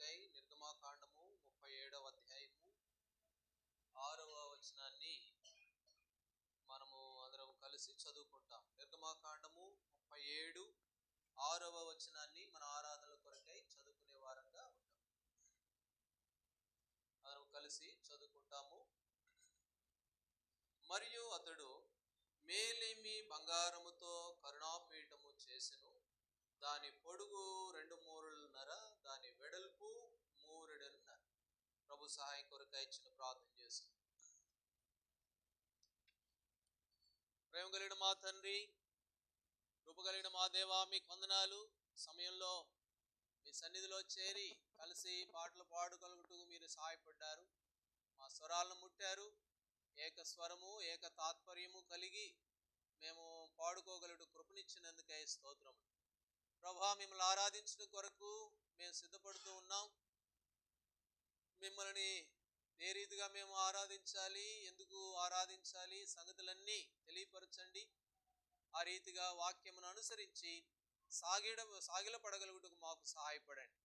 కొరకై నిర్గమాకాండము 37వ అధ్యాయము 6వ వచనాన్ని మనము అందరం కలిసి చదువుకుంటాం. నిర్గమాకాండము 37 6వ వచనాన్ని మన ఆరాధనల కొరకై చదువుకునే వారంగా ఉంటాం. అందరం కలిసి చదువుకుంటాము. మరియు అతడు మేలిమి బంగారముతో కరుణాపీఠము చేసెను. దాని పొడుగు 2 మూరలున్నర, దాని వెడల్పు 3 మూరెడున్నర. ప్రభు సహాయం కొరకై చిన్న ప్రార్థన చేసుకుంటాం. ప్రేమ కలిగిన మా తండ్రి, కృప కలిగిన మా దేవా, మీకు వందనాలు. సమయంలో మీ సన్నిధిలో చేరి కలిసి పాటలు పాడుకొనుటకు మీరు సహాయపడ్డారు. మా స్వరాలను ముట్టారు. ఏక స్వరము ఏక తాత్పర్యము కలిగి మేము పాడుకోగలుగుట కృపనిచ్చినందుకై స్తోత్రం. ప్రభా, మిమ్మల్ని ఆరాధించడం కొరకు మేము సిద్ధపడుతూ ఉన్నాం. మిమ్మల్ని ఏ రీతిగా మేము ఆరాధించాలి, ఎందుకు ఆరాధించాలి, సంగతులన్నీ తెలియపరచండి. ఆ రీతిగా వాక్యమును అనుసరించి సాగిల పడగలుగుటకు మాకు సహాయపడండి.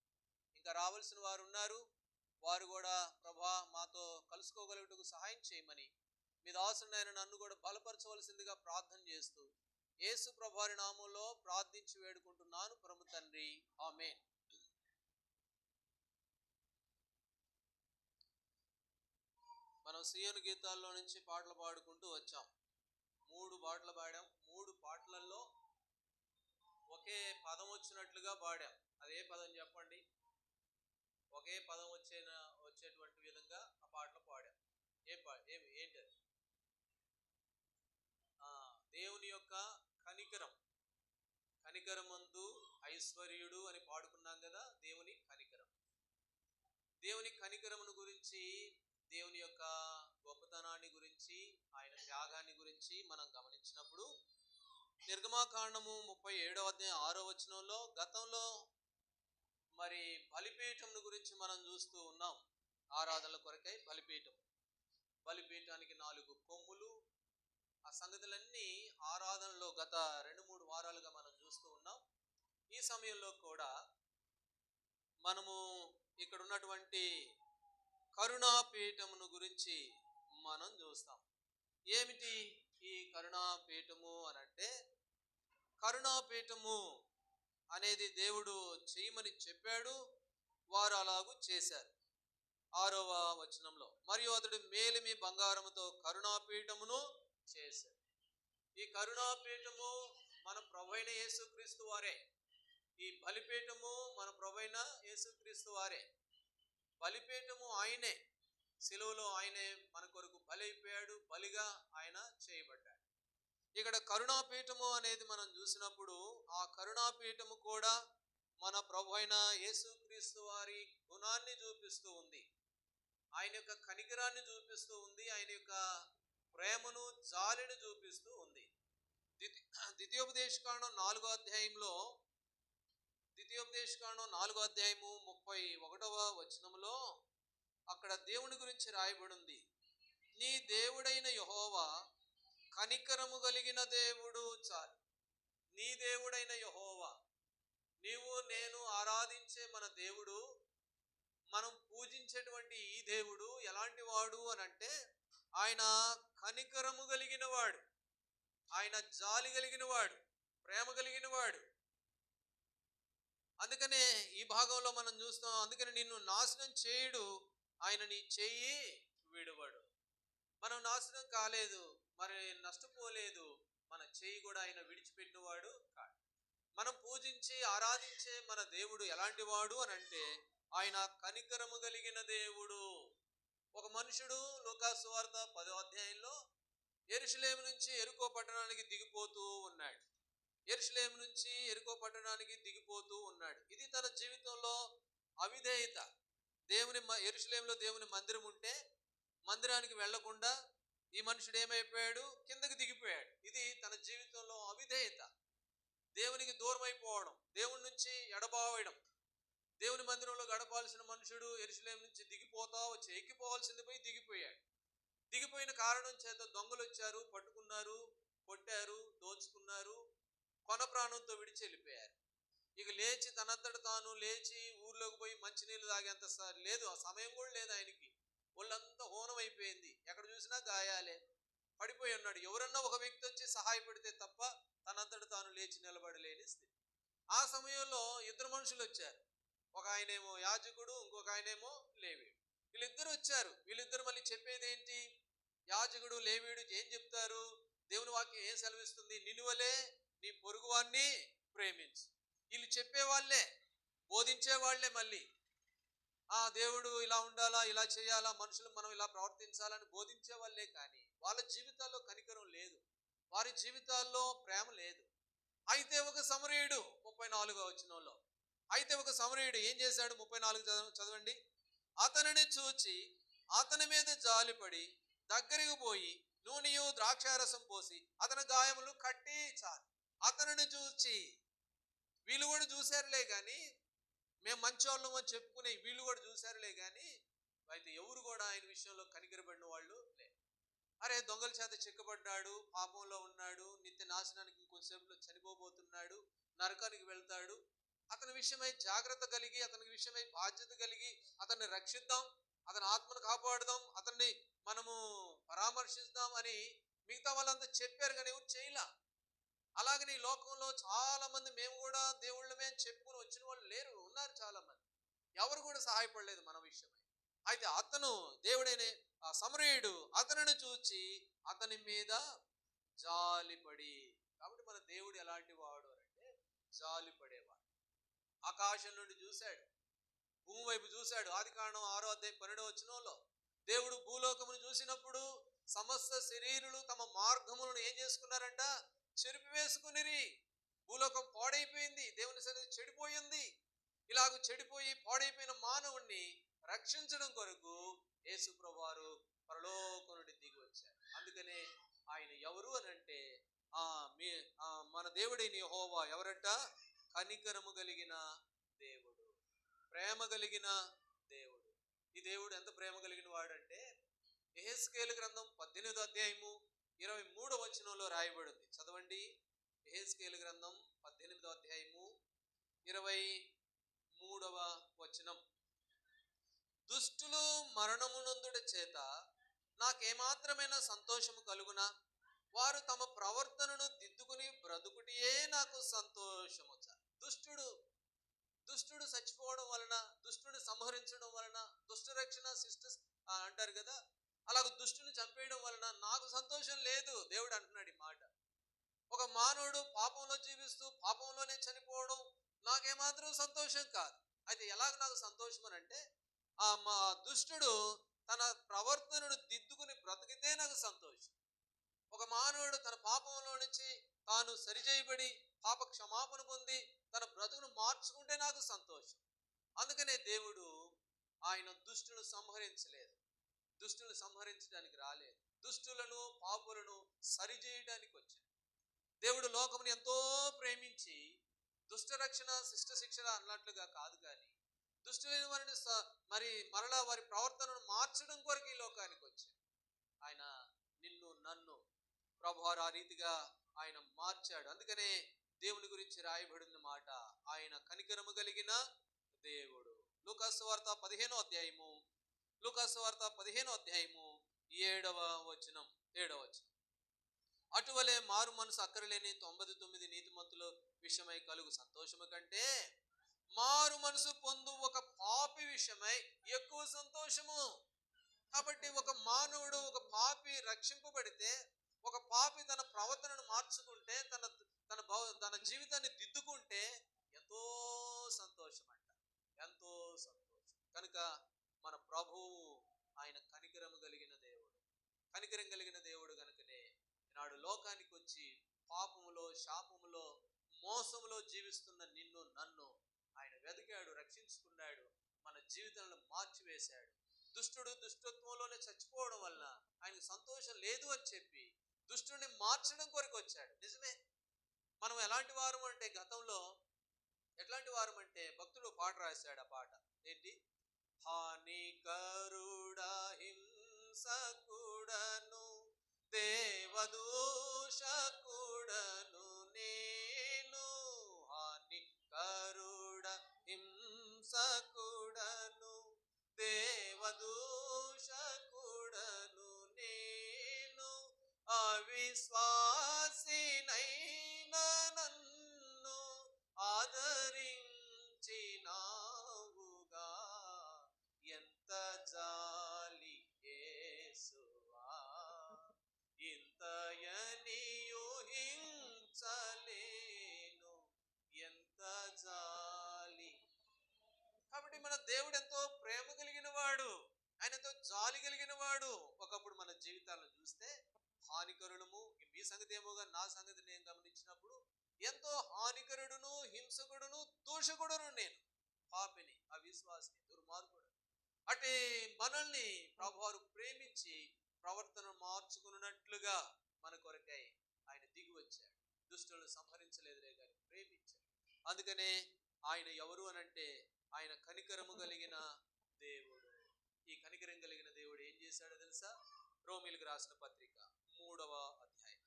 ఇంకా రావాల్సిన వారు ఉన్నారు, వారు కూడా ప్రభా మాతో కలుసుకోగలుగుటకు సహాయం చేయమని మీ దాసుడైన నన్ను కూడా బలపరచవలసిందిగా ప్రార్థన చేస్తూ యేసు ప్రభువారి నామములో ప్రార్థించి వేడుకుంటున్నాను పరమ తండ్రి, ఆమేన్. మనం సీయోను గీతాల్లో నుంచి పాటలు పాడుకుంటూ వచ్చాం. 3 పాటలు పాడాం. 3 పాటలలో ఒకే పదం వచ్చినట్లుగా పాడాం. అదే పదం చెప్పండి. ఒకే పదం వచ్చేటువంటి విధంగా ఆ పాటలు పాడాం. ఏంటది? దేవుని యొక్క కనికరం. కనికరమందు ఐశ్వర్యుడు అని పాడుకున్నాం కదా. దేవుని కనికరం, దేవుని కనికరమును గురించి, దేవుని యొక్క గొప్పతనాన్ని గురించి, ఆయన త్యాగాన్ని గురించి మనం గమనించినప్పుడు నిర్గమాకాండము 37వ అధ్యాయం 6వ వచనంలో గతంలో మరి బలిపీఠంను గురించి మనం చూస్తూ ఉన్నాం. ఆరాధనల కొరకై బలిపీఠానికి 4 కొమ్ములు, ఆ సంగతులన్నీ ఆరాధనలో గత 2-3 వారాలుగా మనం చూస్తూ ఉన్నాం. ఈ సమయంలో కూడా మనము ఇక్కడ ఉన్నటువంటి కరుణాపీఠమును గురించి మనం చూస్తాం. ఏమిటి ఈ కరుణాపీఠము అనంటే, కరుణాపీఠము అనేది దేవుడు చేయమని చెప్పాడు, వారు అలాగూ చేశారు. 6వ వచనంలో మరియు అతడు మేలిమి బంగారముతో కరుణాపీఠమును చేశాడు. ఈ కరుణాపీఠము మన ప్రభువైన యేసుక్రీస్తు వారే. ఈ బలిపీఠము మన ప్రభువైన యేసుక్రీస్తు వారే. బలిపీఠము ఆయనే. సిలువలో ఆయనే మన కొరకు బలైపోయాడు, బలిగా ఆయన చేయబడ్డాడు. ఇక్కడ కరుణాపీఠము అనేది మనం చూసినప్పుడు ఆ కరుణాపీఠము కూడా మన ప్రభువైన యేసుక్రీస్తు వారి గుణాన్ని చూపిస్తూ ఉంది, ఆయన యొక్క కనికరాన్ని చూపిస్తూ ఉంది, ఆయన యొక్క ప్రేమను, జాలిని చూపిస్తూ ఉంది. ద్వితీయోపదేశకాండం 4వ అధ్యాయంలో 31వ వచనంలో అక్కడ దేవుని గురించి రాయబడి ఉంది. నీ దేవుడైన యెహోవా కనికరము కలిగిన దేవుడు చాలు. నీ దేవుడైన యెహోవా, నీవు నేను ఆరాధించే మన దేవుడు, మనం పూజించేటువంటి ఈ దేవుడు ఎలాంటి వాడు అనంటే, ఆయన కనికరము కలిగిన వాడు, ఆయన జాలి కలిగిన వాడు, ప్రేమ కలిగిన వాడు. అందుకనే ఈ భాగంలో మనం చూస్తాం, అందుకని నిన్ను నాశనం చేయడు, ఆయన నీ చెయ్యి విడువడు. మనం నాశనం కాలేదు, మరి నష్టపోలేదు, మన చెయ్యి కూడా ఆయన విడిచిపెట్టినవాడు కాదు. మనం పూజించి ఆరాధించే మన దేవుడు ఎలాంటి వాడు అనంటే, ఆయన కనికరము కలిగిన దేవుడు. ఒక మనుషుడు లూకా సువార్త 10వ అధ్యాయంలో యెరూషలేము నుంచి యెరికో పట్టణానికి దిగిపోతూ ఉన్నాడు. ఇది తన జీవితంలో అవిధేయత. యెరూషలేములో దేవుని మందిరం ఉంటే మందిరానికి వెళ్లకుండా ఈ మనుషుడు ఏమైపోయాడు? కిందకి దిగిపోయాడు. ఇది తన జీవితంలో అవిధేయత. దేవునికి దూరం అయిపోవడం, దేవుని నుంచి ఎడబావడం. దేవుని మందిరంలో గడపాల్సిన మనుషుడు యెరూషలేము నుంచి ఎక్కిపోవాల్సింది పోయి దిగిపోయాడు. దిగిపోయిన కారణం చేత దొంగలు వచ్చారు, పట్టుకున్నారు, కొట్టారు, దోచుకున్నారు, కొన ప్రాణంతో విడిచి వెళ్ళిపోయారు. ఇక లేచి తనంతట తాను లేచి ఊర్లోకి పోయి మంచినీళ్ళు తాగేంత లేదు, ఆ సమయం కూడా లేదు ఆయనకి. ఒళ్ళంతా హోనం అయిపోయింది, ఎక్కడ చూసినా గాయాలే, పడిపోయి ఉన్నాడు. ఎవరన్నా ఒక వ్యక్తి వచ్చి సహాయపడితే తప్ప తనంతట తాను లేచి నిలబడలేని స్థితి. ఆ సమయంలో ఇద్దరు మనుషులు వచ్చారు. ఒక ఆయనేమో యాజకుడు, ఇంకొక ఆయనేమో లేవీయుడు. వీళ్ళిద్దరు వచ్చారు. వీళ్ళిద్దరు మళ్ళీ చెప్పేది ఏంటి? యాజకుడు లేవీయుడు ఏం చెప్తారు? దేవుని వాక్యం ఏం సెలవిస్తుంది? నిన్నువలే నీ పొరుగువాన్ని ప్రేమించు. వీళ్ళు చెప్పేవాళ్లే, బోధించేవాళ్లే. మళ్ళీ దేవుడు ఇలా ఉండాలా, ఇలా చేయాలా, మనుషులు మనం ఇలా ప్రవర్తించాలని బోధించే వాళ్ళే. కానీ వాళ్ళ జీవితాల్లో కనికరం లేదు, వారి జీవితాల్లో ప్రేమ లేదు. అయితే ఒక సమరయుడు 34వ వచనంలో, అయితే ఒక సమరయుడు ఏం చేశాడు? 34 చదవండి. అతనిని చూచి అతని మీద జాలిపడి దగ్గరికి పోయి నూనెయు ద్రాక్షారసం పోసి అతని గాయములు కట్టి చాలు. అతనిని చూచి, వీళ్ళు కూడా చూశారులే కానీ, మేము మంచోళ్ళం అని చెప్పుకునే వీళ్ళు కూడా చూశారులే కానీ, అయితే ఎవరు కూడా ఆయన విషయంలో కనికరపడిన వాళ్ళు లే. అరే, దొంగల చేత చిక్కబడ్డాడు, పాపంలో ఉన్నాడు, నిత్య నాశనానికి ఇంకొంచెంసేపులో చనిపోబోతున్నాడు, నరకానికి వెళ్తాడు, అతని విషయమై జాగ్రత్త కలిగి, అతని విషయమై బాధ్యత కలిగి అతన్ని రక్షిద్దాం, అతని ఆత్మను కాపాడుదాం, అతన్ని మనము పరామర్శిద్దాం అని మిగతా వాళ్ళంతా చెప్పారు కానీ ఎవరు చేయలా. అలాగని ఈ లోకంలో చాలా మంది మేము కూడా దేవుళ్ళమే అని చెప్పుకుని వచ్చిన వాళ్ళు లేరు, ఉన్నారు చాలా మంది. ఎవరు కూడా సహాయపడలేదు మన విషయమై. అయితే అతను, దేవుడైన ఆ సమరయుడు అతనిని చూచి అతని మీద జాలిపడి. కాబట్టి మన దేవుడు ఎలాంటి వాడు అంటే జాలిపడేవాడు. ఆకాశం నుండి చూశాడు, భూమి వైపు చూశాడు. ఆదికాండం 6వ అధ్యాయం 12వ వచనంలో దేవుడు భూలోకమును చూసినప్పుడు సమస్త శరీరులు తమ మార్గములను ఏం చేసుకున్నారంట? చెరిపి వేసుకునిరి. భూలోకం పాడైపోయింది, దేవుని సన్నిధి చెడిపోయింది. ఇలాగ చెడిపోయి పాడైపోయిన మానవుణ్ణి రక్షించడం కొరకు యేసు ప్రభువారు పరలోకం నుండి దిగి వచ్చారు. అందుకనే ఆయన ఎవరు అని అంటే మన దేవుడైన యెహోవా ఎవరంట? కనికరము కలిగిన దేవుడు, ప్రేమ కలిగిన దేవుడు. ఈ దేవుడు ఎంత ప్రేమ కలిగిన వాడంటే యెహెజ్కేలు గ్రంథం 18వ అధ్యాయము 23వ వచనంలో రాయబడింది. చదవండి. యెహెజ్కేలు గ్రంథం 18వ అధ్యాయము 23వ వచనం. దుష్టులు మరణమునందుట చేత నాకేమాత్రమైన సంతోషము కలుగునా? వారు తమ ప్రవర్తనను దిద్దుకుని బ్రతుకుటియే నాకు సంతోషము. దుష్టుడు చచ్చిపోవడం వలన, దుష్టుని సంహరించడం వలన, దుష్ట రక్షణ సిస్టర్స్ అంటారు కదా, అలాగ దుష్టుని చంపేయడం వలన నాకు సంతోషం లేదు. దేవుడు అంటున్నాడు ఈ మాట. ఒక మానవుడు పాపంలో జీవిస్తూ పాపంలోనే చనిపోవడం నాకేమాత్రం సంతోషం కాదు. అయితే ఎలాగ నాకు సంతోషం అని అంటే, మా దుష్టుడు తన ప్రవర్తనను దిద్దుకుని బ్రతికితే నాకు సంతోషం. ఒక మానవుడు తన పాపంలో నుంచి తాను సరిచేయబడి పాప క్షమాపణ పొంది తన బ్రతుకును మార్చుకుంటే నాకు సంతోషం. అందుకనే దేవుడు ఆయన దుష్టులను సంహరించలేదు, దుష్టులను సంహరించడానికి రాలేదు, దుష్టులను పాపులను సరిచేయడానికి వచ్చాడు. దేవుడు లోకముని ఎంతో ప్రేమించి దుష్ట రక్షణ శిష్ట శిక్షణ అన్నట్లుగా కాదు, కానీ దుష్టులైన వారిని మరి మరలా వారి ప్రవర్తనను మార్చడం కొరకు ఈ లోకానికి వచ్చాడు. ఆయన నిన్ను నన్ను ప్రభువారు ఆ రీతిగా ఆయన మార్చాడు. అందుకనే దేవుని గురించి రాయబడిన మాట, ఆయన కనికరము కలిగిన దేవుడు. లూకాసు వార్త 15వ అధ్యాయము, లూకాసు వార్త 15వ అధ్యాయము 7వ వచనం. అటువలే మారు మనసు అక్కరలేని 99 నీతిమంతుల విషయమై కలుగు సంతోషము కంటే మారు మనసు పొందు ఒక పాపి విషయమై ఎక్కువ సంతోషము. కాబట్టి ఒక మానవుడు, ఒక పాపి రక్షింపబడితే, ఒక పాపి తన ప్రవర్తనను మార్చుకుంటే, తన జీవితాన్ని దిద్దుకుంటే ఎంతో సంతోషం అంట, ఎంతో సంతోషం. కనుక మన ప్రభువు ఆయన కనికరము కలిగిన దేవుడు. కనికరం కలిగిన దేవుడు కనుకనే ఈనాడు లోకానికి వచ్చి పాపములో, శాపములో, మోసములో జీవిస్తున్న నిన్ను నన్ను ఆయన వెతికాడు, రక్షించుకున్నాడు, మన జీవితాలను మార్చివేశాడు. దుష్టుడు దుష్టత్వంలోనే చచ్చిపోవడం వల్ల ఆయనకు సంతోషం లేదు అని చెప్పి దుష్టుడిని మార్చడం కొరకు వచ్చాడు. నిజమే. మనం ఎలాంటి వారం అంటే, గతంలో ఎట్లాంటి వారం అంటే, భక్తుడు పాట రాశాడు. ఆ పాట ఏంటి? హానికరుడా హింసకుడను దేవదూషకుడను నేను, హానికరుడా దేవదూషకుడను నేను, అవిశ్వాసినైన నన్ను ఆదరించినావుగా. ఎంత జాలి యేసువా, ఇంతయనియు హింసలేను, ఎంత జాలి. కాబట్టి మన దేవుడు ఎంతో ప్రేమ కలిగిన వాడు, ఆయన ఎంతో జాలి కలిగిన వాడు. ఒకప్పుడు మన జీవితాలను చూస్తే హానికరులము, మీ సంగతి ఏమోగా నా సంగతి నేను గమనించినప్పుడు ఎంతో హానికరుడును, హింసకుడును, దూషకుడును నేను, పాపిని, అవిశ్వాసిని, దుర్మార్గుడు. అటే మనల్ని ప్రభువారు ప్రేమించి ప్రవర్తన మార్చుకున్నట్లుగా మన కొరకై ఆయన దిగి వచ్చాడు. దుష్టులను సంహరించలేదులే కానీ ప్రేమించాడు. అందుకనే ఆయన ఎవరు అనంటే ఆయన కనికరము కలిగిన దేవుడు. ఈ కనికరం కలిగిన దేవుడు ఏం చేశాడో తెలుసా? రోమీయులకు రాసిన పత్రిక 3వ అధ్యాయం.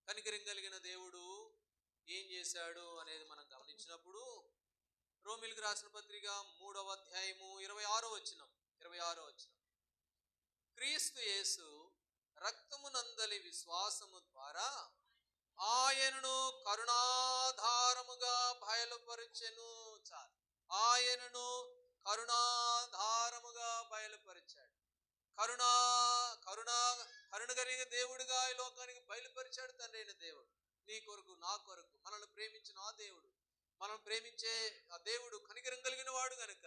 కనికరం కలిగిన దేవుడు ఏం చేశాడు అనేది మనం గమనించినప్పుడు, రోమీయులకు రాసిన పత్రిక 3వ అధ్యాయము 26వ వచనం. క్రీస్తు యేసు రక్తమునందలి విశ్వాసము ద్వారా ఆయనను కరుణాధారముగా బయలుపరిచెను. చాలు, ఆయనను కరుణాధారముగా బయలుపరిచాడు. కరుణ కలిగిన దేవుడుగా ఈ లోకానికి బయలుపరిచాడు తండ్రి అయిన దేవుడు. నీ కొరకు, నా కొరకు మనల్ని ప్రేమించిన ఆ దేవుడు, మనం ప్రేమించే ఆ దేవుడు కనికరం కలిగిన వాడు గనుక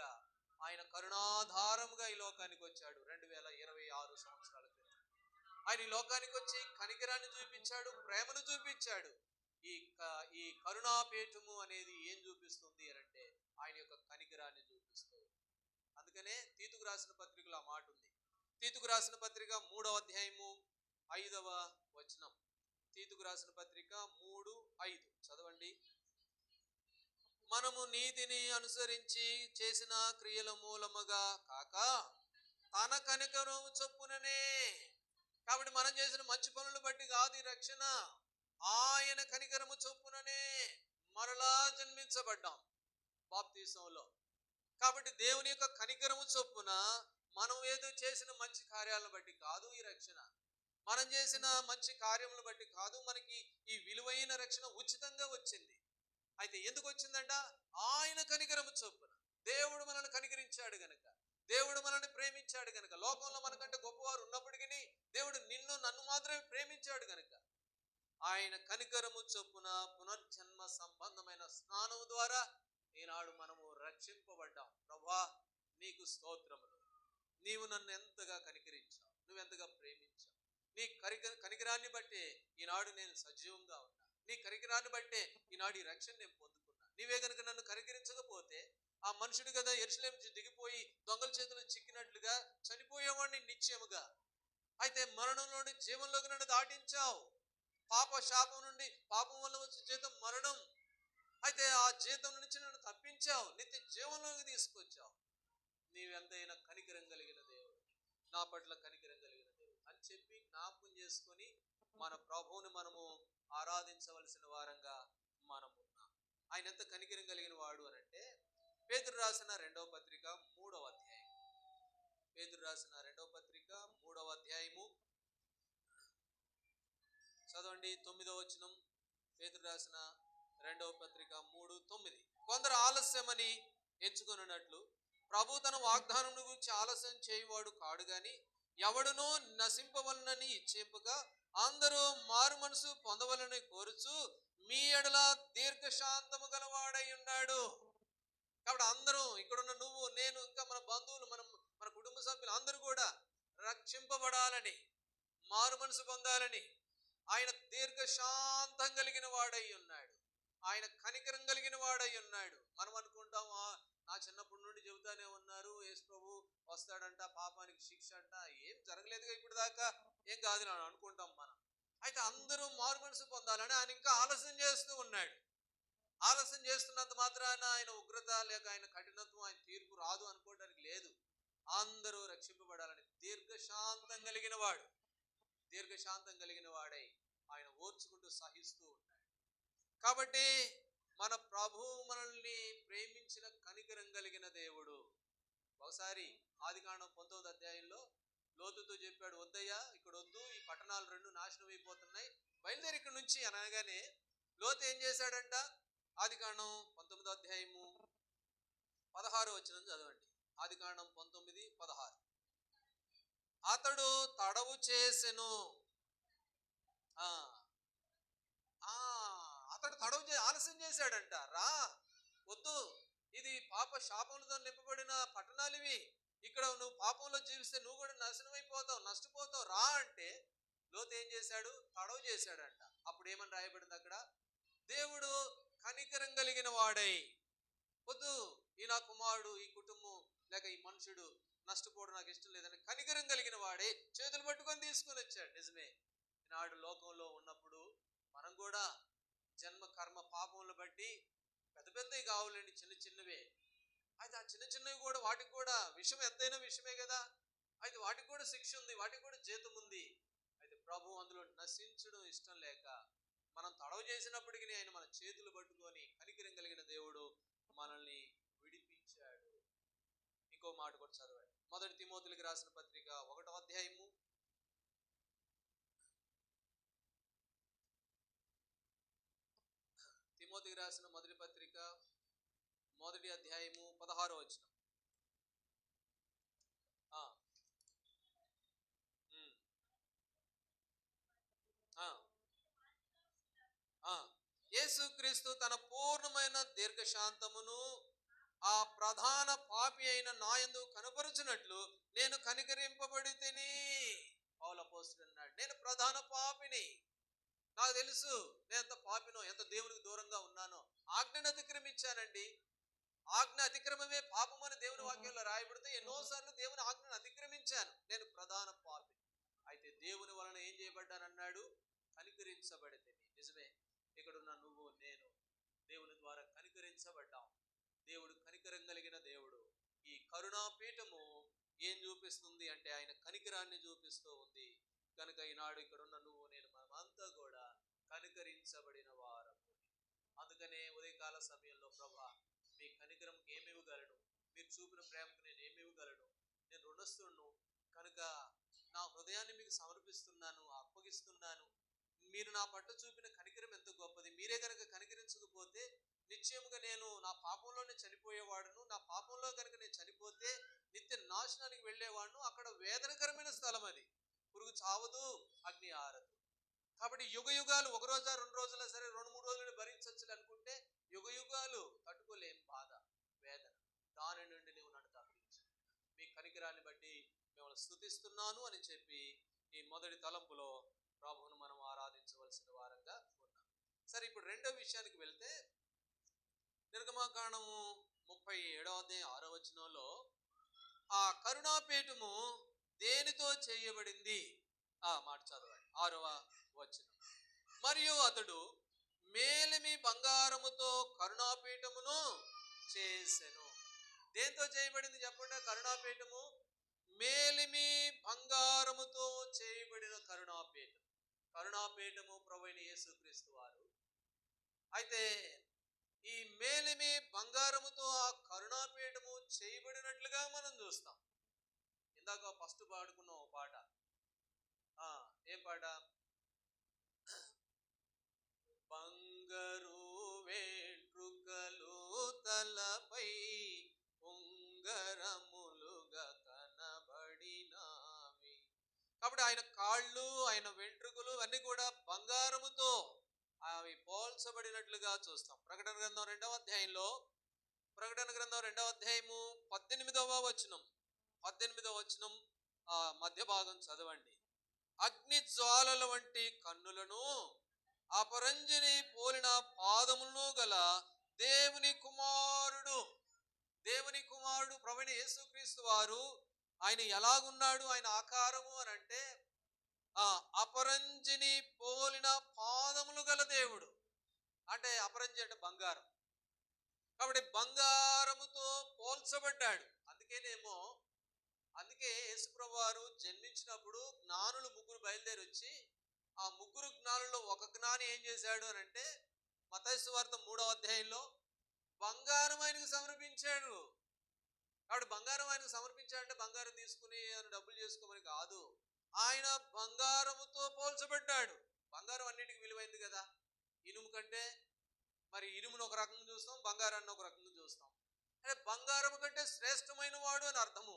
ఆయన కరుణాధారముగా ఈ లోకానికి వచ్చాడు. 2026 సంవత్సరాల క్రితం ఆయన ఈ లోకానికి వచ్చి కనికరాన్ని చూపించాడు, ప్రేమను చూపించాడు. ఈ కరుణాపీఠము అనేది ఏం చూపిస్తుంది అంటే ఆయన యొక్క కనికరాన్ని చూపిస్తుంది. అందుకనే తీతుకు రాసిన పత్రికలో ఆ మాట ఉంది. తీతుకు రాసిన పత్రిక 3వ అధ్యాయము 5వ వచనం. తీతుకు రాసిన పత్రిక 3:5 చదవండి. మనము నీతిని అనుసరించి చేసిన క్రియల మూలముగా కాక తన కనికరం చొప్పుననే. కాబట్టి మనం చేసిన మంచి పనులు బట్టి కాదు ఈ రక్షణ, ఆయన కనికరము చొప్పుననే మరలా జన్మించబడ్డాం బాప్తీసంలో. కాబట్టి దేవుని యొక్క కనికరము చొప్పున మనం ఏదో చేసిన మంచి కార్యాలను బట్టి కాదు ఈ రక్షణ, మనం చేసిన మంచి కార్యములను బట్టి కాదు. మనకి ఈ విలువైన రక్షణ ఉచితంగా వచ్చింది. అయితే ఎందుకు వచ్చిందంట? ఆయన కనికరము చొప్పున. దేవుడు మనల్ని కనికరించాడు గనక, దేవుడు మనల్ని ప్రేమించాడు గనక. లోకంలో మనకంటే గొప్పవారు ఉన్నప్పటికీ దేవుడు నిన్ను నన్ను మాత్రమే ప్రేమించాడు గనక ఆయన కనికరము చొప్పున పునర్జన్మ సంబంధమైన స్నానం ద్వారా ఈనాడు మనము రక్షింపబడ్డాం. ప్రభువా నీకు స్తోత్రములు. నీవు నన్ను ఎంతగా కనికరించావు, నువ్వెంతగా ప్రేమించావు. నీ కనికరాన్ని బట్టే ఈనాడు నేను సజీవంగా ఉన్నా. నీ కనికరాన్ని బట్టే ఈనాడు ఈ రక్షణ నేను పొందుకున్నా. నీవే కనుక నన్ను కనికరించకపోతే ఆ మనుషుడు కదా యెరూషలేము నుంచి దిగిపోయి దొంగల చేతులు చిక్కినట్లుగా చనిపోయేవాడిని నిశ్చయముగా. అయితే మరణం నుండి జీవంలోకి నన్ను దాటించావు. పాప శాపం నుండి, పాపం వల్ల వచ్చే జీతం మరణం, అయితే ఆ జీతం నుంచి నన్ను తప్పించావు, నిత్య జీవంలోకి తీసుకొచ్చావు. నీవెంతైనా కనికరం కలిగిన దేవుడు, నా పట్ల కనికరం కలిగిన దేవుడు అని చెప్పి జ్ఞాపకం చేసుకొని మన ప్రభువుని మనము ఆరాధించవలసిన వారంగా మనం ఉన్నాం. ఆయన ఎంత కనికరం కలిగిన వాడు అని అంటే పేతురు రాసిన 2వ పత్రిక 3వ అధ్యాయం. పేతురు రాసిన 2వ పత్రిక 3వ అధ్యాయము చదవండి 9వ వచనం. పేతురు రాసిన 2వ పత్రిక 3:9. కొందరు ఆలస్యమని ఎంచుకొనున్నట్లు ప్రభు తన వాగ్దానం గురించి ఆలస్యం చేయువాడు కాడు గాని ఎవడునూ నశింపవలనని ఇచ్చేంపగా అందరూ మారు మనసు పొందవలని కోరుచు మీ ఎడల దీర్ఘశాంతము గలవాడై ఉన్నాడు. కాబట్టి అందరూ, ఇక్కడున్న నువ్వు, నేను, ఇంకా మన బంధువులు, మన కుటుంబ సభ్యులు అందరూ కూడా రక్షింపబడాలని, మారు మనసు పొందాలని ఆయన దీర్ఘశాంతం కలిగిన వాడై ఉన్నాడు. ఆయన కనికరం కలిగిన వాడై ఉన్నాడు. మనం అనుకుంటాం నా చిన్నప్పటి నుండి చెబుతానే ఉన్నారు యేసు ప్రభు వస్తాడంట, పాపానికి శిక్ష అంట, ఏం జరగలేదుగా ఇప్పుడు దాకా, ఏం కాదు అని అనుకుంటాం మనం. అయితే అందరూ మారు మనసు పొందాలని ఆయన ఇంకా ఆలస్యం చేస్తూ ఉన్నాడు. ఆలస్యం చేస్తున్నంత మాత్రాన ఆయన ఉగ్రత లేక ఆయన కఠినత్వం, ఆయన తీర్పు రాదు అనుకోవడానికి లేదు. అందరూ రక్షింపబడాలని దీర్ఘశాంతం కలిగిన వాడు, దీర్ఘశాంతం కలిగిన వాడై ఆయన ఓర్చుకుంటూ సహిస్తూ ఉన్నాడు. కాబట్టి మన ప్రభు మనల్ని ప్రేమించిన కనికరం కలిగిన దేవుడు. ఒకసారి ఆదికాండం 19వ అధ్యాయంలో లోతుతో చెప్పాడు, వద్దయ్యా ఇక్కడ వద్దు, ఈ పట్టణాలు రెండు నాశనం అయిపోతున్నాయి, బయలుదేరి ఇక్కడ నుంచి అనగానే లోతు ఏం చేశాడంట? ఆదికాండం 19వ అధ్యాయము 16వ వచనం చదవండి. ఆదికాండం 19:16. అతడు తడవు చేసెను. అతడు ఆలస్యం చేశాడంట. రా, వద్దు, ఇది పాప శాపములతో నింపబడిన పట్టణాలు ఇవి, ఇక్కడ నువ్వు పాపంలో జీవిస్తే నువ్వు కూడా నాశనం అయిపోతావు, నష్టపోతావు, రా అంటే లోతు ఏం చేశాడు? తడవు చేశాడంట. అప్పుడు ఏమని రాయబడింది అక్కడ? దేవుడు కనికరం కలిగిన వాడై, వద్దు, ఈ నా కుమారుడు, ఈ కుటుంబం లేక ఈ మనుషుడు నష్టపోవడం నాకు ఇష్టం లేదని కనికరం కలిగిన వాడే చేతులు పట్టుకొని తీసుకొని వచ్చాడు. నిజమే, ఈనాడు లోకంలో ఉన్నప్పుడు మనం కూడా జన్మ కర్మ పాపములు బట్టి పెద్ద పెద్దవి కావాలండి, చిన్న చిన్నవే. అయితే ఆ చిన్న చిన్నవి కూడా, వాటికి కూడా విషయం ఎంతైనా విషయమే కదా, అయితే వాటికి కూడా శిక్ష ఉంది, వాటికి కూడా జీతం ఉంది. అయితే ప్రభు అందులో నశించడం ఇష్టం లేక మనం తడవ చేసినప్పటికీ ఆయన మన చేతులు పట్టుకొని కనికరం కలిగిన దేవుడు మనల్ని విడిపించాడు. ఇంకో మాట కూడా చదవండి. 1 తిమోతికి రాసిన పత్రిక 1వ అధ్యాయము 1 పత్రిక 1వ అధ్యాయము 16వ వచనం. యేసుక్రీస్తు తన పూర్ణమైన దీర్ఘశాంతమును ఆ ప్రధాన పాపి అయిన నాయందు కనపరుచున్నట్లు నేను కనికరింపబడి తిని. పౌలు అపోస్తలుడు అన్నాడు, నేను ప్రధాన పాపిని, నాకు తెలుసు నేను ఎంత పాపినో, ఎంత దేవునికి దూరంగా ఉన్నానో, ఆజ్ఞను అతిక్రమించానండి. ఆజ్ఞ అతిక్రమమే పాపం అని దేవుని వాక్యంలో రాయబడితే ఎన్నోసార్లు దేవుని ఆజ్ఞను అతిక్రమించాను, నేను ప్రధాన పాపి. అయితే దేవుని వలన ఏం చేయబడ్డానన్నాడు? కనికరించబడితే. నిజమే, ఇక్కడున్న నువ్వు నేను దేవుని ద్వారా కనికరించబడ్డాం. దేవుడు కనికరం కలిగిన దేవుడు. ఈ కరుణాపీఠము ఏం చూపిస్తుంది అంటే ఆయన కనికరాన్ని చూపిస్తూ ఉంది. కనుక ఈనాడు ఇక్కడున్న నువ్వు నేను మనమంతా కూడా కనికరించబడిన వారము. అందుకనే ఉదయకాల సమయంలో ప్రభా, మీ కనికరంకి ఏమి ఇవ్వగలను, మీరు చూపిన ప్రేమకు నేను ఏమి ఇవ్వగలను, నేను రుణస్తుడును కనుక నా హృదయాన్ని మీకు సమర్పిస్తున్నాను, అప్పగిస్తున్నాను. మీరు నా పట్ల చూపిన కనికరం ఎంత గొప్పది. మీరే కనుక కనికరించకపోతే నిశ్చయముగా నేను నా పాపంలోనే చనిపోయేవాడును. నా పాపంలో కనుక నేను చనిపోతే నిత్య నాశనానికి వెళ్ళేవాడును. అక్కడ వేదనకరమైన స్థలం అది, పురుగు చావదు, అగ్ని ఆరదు. కాబట్టి యుగ యుగాలు, ఒక రోజా 2 రోజులా సరే, 2-3 రోజులు భరించవచ్చు అనుకుంటే యుగ యుగాలు తట్టుకోలేం బాధ, వేదన. దాని నుండి నువ్వు నన్ను తప్పించు. మీ కనికరాన్ని బట్టి మిమ్మల్ని స్తుతిస్తున్నాను అని చెప్పి ఈ మొదటి తలంపులో ప్రభువును మనం ఆరాధించవలసిన వారంగా ఉన్నాం. సరే, ఇప్పుడు రెండో విషయానికి వెళ్తే నిర్గమకాండము 37వ అధ్యాయం 6వ వచనంలో ఆ కరుణాపీఠము దేనితో చేయబడింది? ఆ మాట చదవండి. 6వ వచనం. మరియు అతడు మేలిమి బంగారముతో కరుణాపీఠమును చేసెను. దేంతో చేయబడింది చెప్పండి? కరుణాపీఠము మేలిమి బంగారముతో చేయబడిన కరుణాపీఠం. కరుణాపీఠము ప్రభువైన యేసుక్రీస్తు వారు. అయితే ఈ మేలిమి బంగారముతో ఆ కరుణాపీఠము చేయబడినట్లుగా మనం చూస్తాం. ఇందాక ఫస్ట్ పాడుకున్న ఒక పాట, ఏం పాట? బంగారు వెంట్రుకలు తలపై ఉంగరములుగా కనబడినావి. కాబట్టి ఆయన కాళ్ళు, ఆయన వెంట్రుకలు అన్ని కూడా బంగారముతో అవి పోల్చబడినట్లుగా చూస్తాం. ప్రకటన గ్రంథం 2వ అధ్యాయంలో, ప్రకటన గ్రంథం 2వ అధ్యాయము 18వ వచనం, 18వ వచనం మధ్య భాగం చదవండి. అగ్ని జ్వాలల వంటి కన్నులను, అపరంజిని పోలిన పాదములను గల దేవుని కుమారుడు, దేవుని కుమారుడు ప్రభువైన యేసుక్రీస్తు వారు ఆయన ఎలాగున్నాడు? ఆయన ఆకారము అని అంటే అపరంజిని పోలిన పాదములు గల దేవుడు. అంటే అపరంజి అంటే బంగారం, కాబట్టి బంగారముతో పోల్చబడ్డాడు. అందుకే యేసుప్రభు వారు జన్మించినప్పుడు జ్ఞానులు 3 బయలుదేరి వచ్చి, ఆ 3 జ్ఞానుల్లో ఒక జ్ఞాని ఏం చేశాడు అని అంటే, మత్తయి సువార్త 3వ అధ్యాయంలో బంగారం ఆయనకు సమర్పించాడు. కాబట్టి బంగారం ఆయనకు సమర్పించాడంటే బంగారం తీసుకుని ఆయన డబ్బులు చేసుకోమని కాదు. ఆయన బంగారముతో పోల్చబడ్డాడు. బంగారం అన్నిటికీ విలువైంది కదా. ఇనుము కంటే మరి ఇనుమును ఒక రకంగా చూస్తాం, బంగారాన్ని ఒక రకంగా చూస్తాం. అంటే బంగారం కంటే శ్రేష్టమైన వాడు అని అర్థము.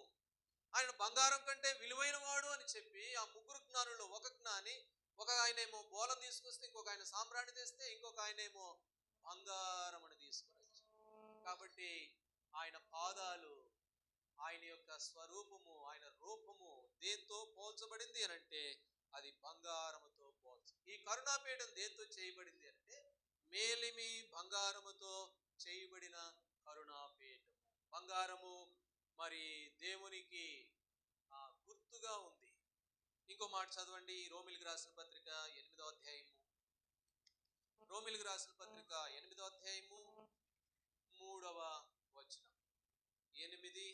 ఆయన బంగారం కంటే విలువైన వాడు అని చెప్పి ఆ ముగ్గురు జ్ఞానుల్లో ఒక జ్ఞాని, ఒక ఆయనేమో బోలం తీసుకొస్తే, ఇంకొక ఆయన సాంబ్రాణి తెస్తే, ఇంకొక ఆయనేమో బంగారం అని తీసుకుని వచ్చారు. కాబట్టి ఆయన పాదాలు, ఆయన యొక్క స్వరూపము, ఆయన రూపము దేంతో పోల్చబడింది అని అంటే అది బంగారముతో ఈ కరుణాపీఠం దేంతో చేయబడింది అంటే మేలిమి బంగారముతో చేయబడిన కరుణాపీఠము. బంగారము మరి దేవునికి గుర్తుగా ఉంది. ఇంకో మాట చదవండి, రోమిలికి రాసిన పత్రిక 8వ అధ్యాయము. రోమిలికి రాసిన పత్రిక 8వ అధ్యాయము 3వ వచనం. 8:3.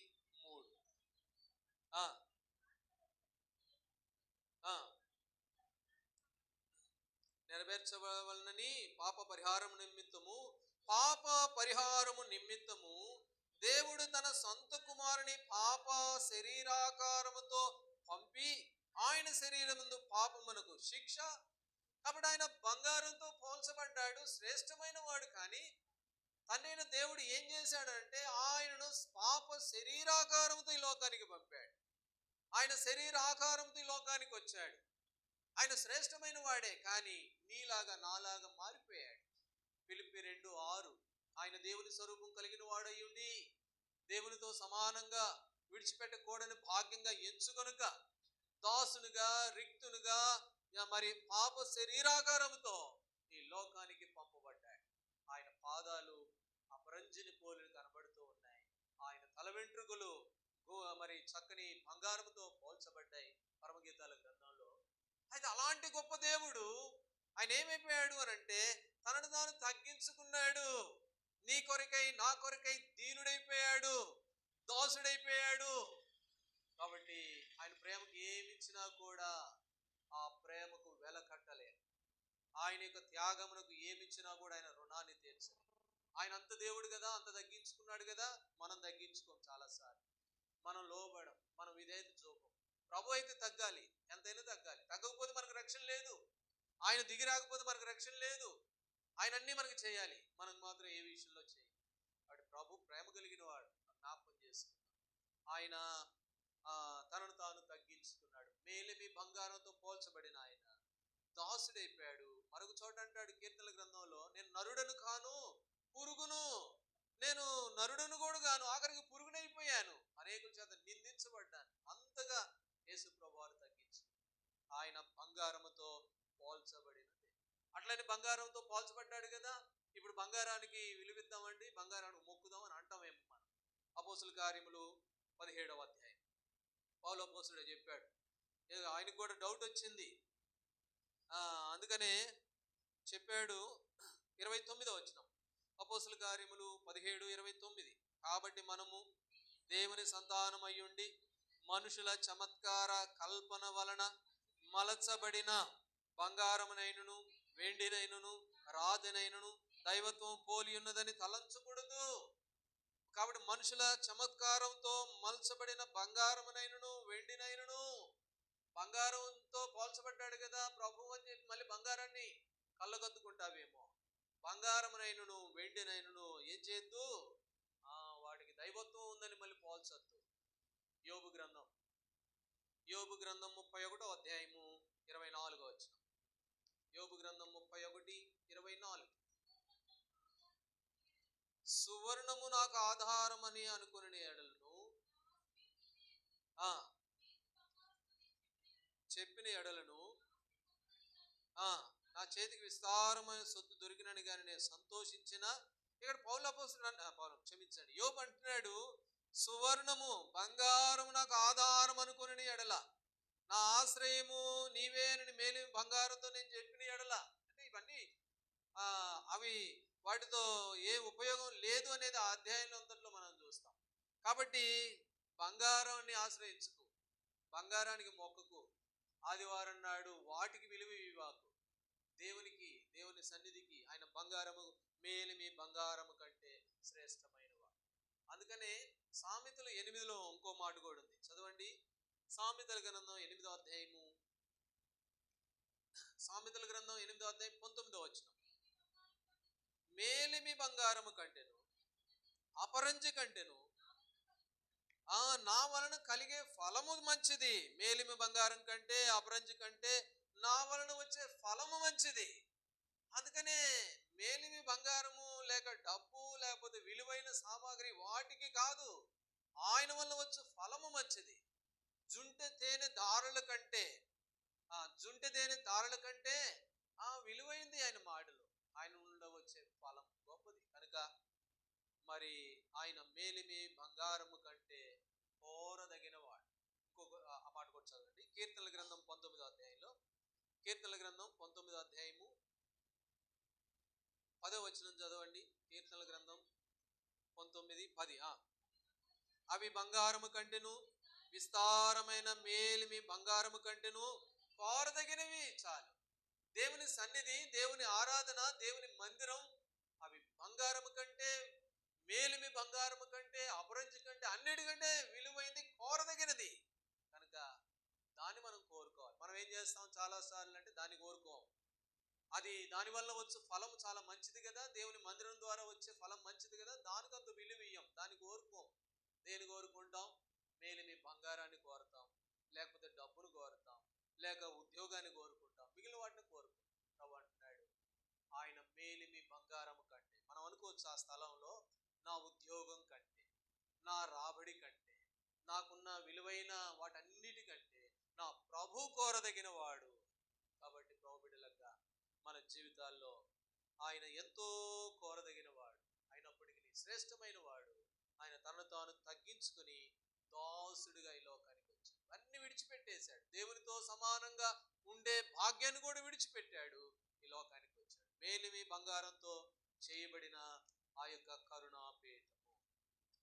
నెరవేర్చవలనని పాప పరిహారము నిమిత్తము దేవుడు తన సొంత కుమారుని పాప శరీరాకారముతో పంపి ఆయన శరీరమందు పాపమునకు శిక్ష. కాబట్టి ఆయన బంగారంతో పోల్చబడ్డాడు, శ్రేష్టమైన వాడు. కానీ తనైన దేవుడు ఏం చేశాడంటే ఆయనను పాప శరీరాకారంతో ఈ లోకానికి పంపాడు. ఆయన శరీరాకారంతో ఈ లోకానికి వచ్చాడు. ఆయన శ్రేష్టమైన వాడే, కానీ నీలాగా నాలాగా మారిపోయాడు. ఫిలిప్పీ 2:6 ఆయన దేవుని స్వరూపం కలిగిన వాడయ్యుండి దేవునితో సమానంగా విడిచిపెట్టకూడని భాగ్యంగా ఎంచుకొనుక దాసునుగా రిక్తునుగా మరి పాప శరీరాకారంతో ఈ లోకానికి పంపబడ్డాడు. ఆయన పాదాలు అపరంజిని పోలిని కనబడుతూ ఉన్నాయి. ఆయన తల వెంట్రుకలు మరి చక్కని బంగారంతో పోల్చబడ్డాయి పరమగీతాల గ్రంథంలో. అయితే అలాంటి గొప్ప దేవుడు ఆయన ఏమైపోయాడు అని అంటే తనను తాను తగ్గించుకున్నాడు. నీ కొరకై నా కొరకై దీనుడైపోయాడు, దాసుడైపోయాడు. కాబట్టి ఆయన ప్రేమకు ఏమిచ్చినా కూడా ఆ ప్రేమకు వెల కట్టలేదు. ఆయన యొక్క త్యాగమునకు ఏమిచ్చినా కూడా ఆయన రుణాన్ని తీర్చలేదు. ఆయన అంత దేవుడు కదా, అంత తగ్గించుకున్నాడు కదా. మనం తగ్గించుకోం చాలాసార్లు. మనం లోబడం, మనం విధేయత చూపం. ప్రభు అయితే తగ్గాలి, ఎంతైనా తగ్గాలి. తగ్గకపోతే మనకు రక్షణ లేదు. ఆయన దిగి రాకపోతే మనకు రక్షణ లేదు. ఆయన అన్నీ మనకు చేయాలి, మనకు మాత్రం ఏ విషయంలో చేయాలి. వాడు ప్రభు ప్రేమ కలిగిన వాడు, జ్ఞాపకం చేసుకున్నాడు. ఆయన తనను తాను తగ్గించుకున్నాడు. మేలిమి బంగారంతో పోల్చబడిన ఆయన దాసుడైపోయాడు. మరొక చోట అంటాడు కీర్తనల గ్రంథంలో, నేను నరుడను కాను పురుగును, నేను నరుడను కూడా కాను, ఆఖరికి పురుగునైపోయాను, అనేకుల చేత నిందించబడ్డాను. అంతగా యేసు ప్రభువారు తగ్గించు. ఆయన బంగారముతో పోల్చబడినది. అట్లని బంగారంతో పోల్చబడ్డాడు కదా. ఇప్పుడు బంగారానికి విలువిద్దామండి, బంగారానికి మొక్కుదాం అని అంటామేమో మనం. అపోస్తుల కార్యములు 17వ అధ్యాయం పౌలు అపోస్తుడే చెప్పాడు. ఆయనకు కూడా డౌట్ వచ్చింది, అందుకనే చెప్పాడు. 29వ వచనం, అపోస్తుల కార్యములు 17:29. కాబట్టి మనము దేవుని సంతానమయ్యుండి మనుషుల చమత్కార కల్పన వలన మలచబడిన బంగారమునైనను వెండినైనను రాతినైనను దైవత్వం పోలి ఉన్నదని తలంచకూడదు. కాబట్టి మనుషుల చమత్కారంతో మలచబడిన బంగారమునైనను వెండినైనను, బంగారంతో పోల్చబడ్డాడు కదా ప్రభు అని చెప్పి మళ్ళీ బంగారాన్ని కళ్ళగద్దుకుంటావేమో. బంగారమునైనను వెండినైనను ఏం చేయొద్దు, వాడికి దైవత్వం ఉందని మళ్ళీ పోల్చొద్దు. యోబు గ్రంథం 31వ అధ్యాయము 24వ వచనం. యోబు గ్రంథం 31:24. సువర్ణము నాకు ఆధారమని అనుకుని ఎడలను చెప్పిన ఎడలను నా చేతికి విస్తారమైన సొత్తు దొరికినని కానీ నేను సంతోషించిన. ఇక్కడ పౌలు అపోస్తలుడు క్షమించండి, యోబు అంటున్నాడు, సువర్ణము బంగారము నాకు ఆధారం అనుకుని ఎడల, నా ఆశ్రయము నీవేనని మేలి బంగారంతో నేను చెప్పిన ఎడల. అంటే ఇవన్నీ అవి వాటితో ఏ ఉపయోగం లేదు అనేది ఆ అధ్యాయంలో అంతట్లో మనం చూస్తాం. కాబట్టి బంగారాన్ని ఆశ్రయించుకు, బంగారానికి మొక్కకు, ఆదివారం నాడు వాటికి విలువ ఇవ్వకు. దేవుని సన్నిధికి ఆయన బంగారము మేలిమి బంగారము కంటే శ్రేష్టమైన వాడు. అందుకనే సామెతలు 8లో ఇంకో మాట కూడా ఉంది, చదవండి. సామెతల గ్రంథం 8వ అధ్యాయము, సామెతల గ్రంథం 8వ అధ్యాయం 19వ వచనం. మేలిమి బంగారము కంటేను అపరంజి కంటేను నా వలన కలిగే ఫలము మంచిది. మేలిమి బంగారం కంటే అపరంజి కంటే నా వలన వచ్చే ఫలము మంచిది. అందుకనే మేలిమి బంగారము లేక డబ్బు లేకపోతే విలువైన సామాగ్రి వాటికి కాదు, ఆయన వల్ల వచ్చే ఫలము మంచిది. జుంటె తేనె దారుల కంటే విలువైంది ఆయన మాటలు, ఆయన నుండి వచ్చే ఫలం గొప్పది. కనుక మరి ఆయన మేలిమి బంగారము కంటే కోరదగిన వాడు. ఇంకొక ఆ మాట కూడా చదవండి. కీర్తనల గ్రంథం 19వ అధ్యాయంలో, కీర్తనల గ్రంథం 19వ అధ్యాయము 10వ వచనం చదవండి. కీర్తనల గ్రంథం 19:10. అవి బంగారము కంటెను విస్తారమైన మేలిమి బంగారము కంటెను కోరదగినవి. చాలు. దేవుని సన్నిధి, దేవుని ఆరాధన, దేవుని మందిరం అవి బంగారము కంటే, మేలిమి బంగారము కంటే, అపరంజి కంటే, అన్నిటికంటే విలువైంది, కోరదగినది. కనుక దాన్ని మనం కోరుకోవాలి. మనం ఏం చేస్తాం చాలా సార్లు అంటే దాన్ని కోరుకోం. అది దానివల్ల వచ్చే ఫలం చాలా మంచిది కదా, దేవుని మందిరం ద్వారా వచ్చే ఫలం మంచిది కదా, దానికంత విలువ ఇయ్యం, దాన్ని కోరుకోం. దేని కోరుకుంటాం? మేలిమి బంగారాన్ని కోరుతాం, లేకపోతే డబ్బును కోరుతాం, లేక ఉద్యోగాన్ని కోరుకుంటాం, మిగిలిన వాటిని కోరుకుంటాం. ప్రభు అంటున్నాడు ఆయన మేలిమి బంగారం కంటే. మనం అనుకోవచ్చు ఆ స్థలంలో నా ఉద్యోగం కంటే, నా రాబడి కంటే, నాకున్న విలువైన వాటన్నిటికంటే నా ప్రభు కోరదగిన వాడు. కాబట్టి ప్రభు బిడ్డలుగా మన జీవితాల్లో ఆయన ఎంతో కోరదగిన వాడు అయినప్పటికీ శ్రేష్టమైన వాడు. ఆయన తనను తాను తగ్గించుకుని దాసుడిగా ఈ లోకానికి వచ్చాడు. అన్ని విడిచిపెట్టేశాడు. దేవునితో సమానంగా ఉండే భాగ్యాన్ని కూడా విడిచిపెట్టాడు, ఈ లోకానికి వచ్చాడు. మేలిమి బంగారంతో చేయబడిన ఆ యొక్క కరుణాపీఠము.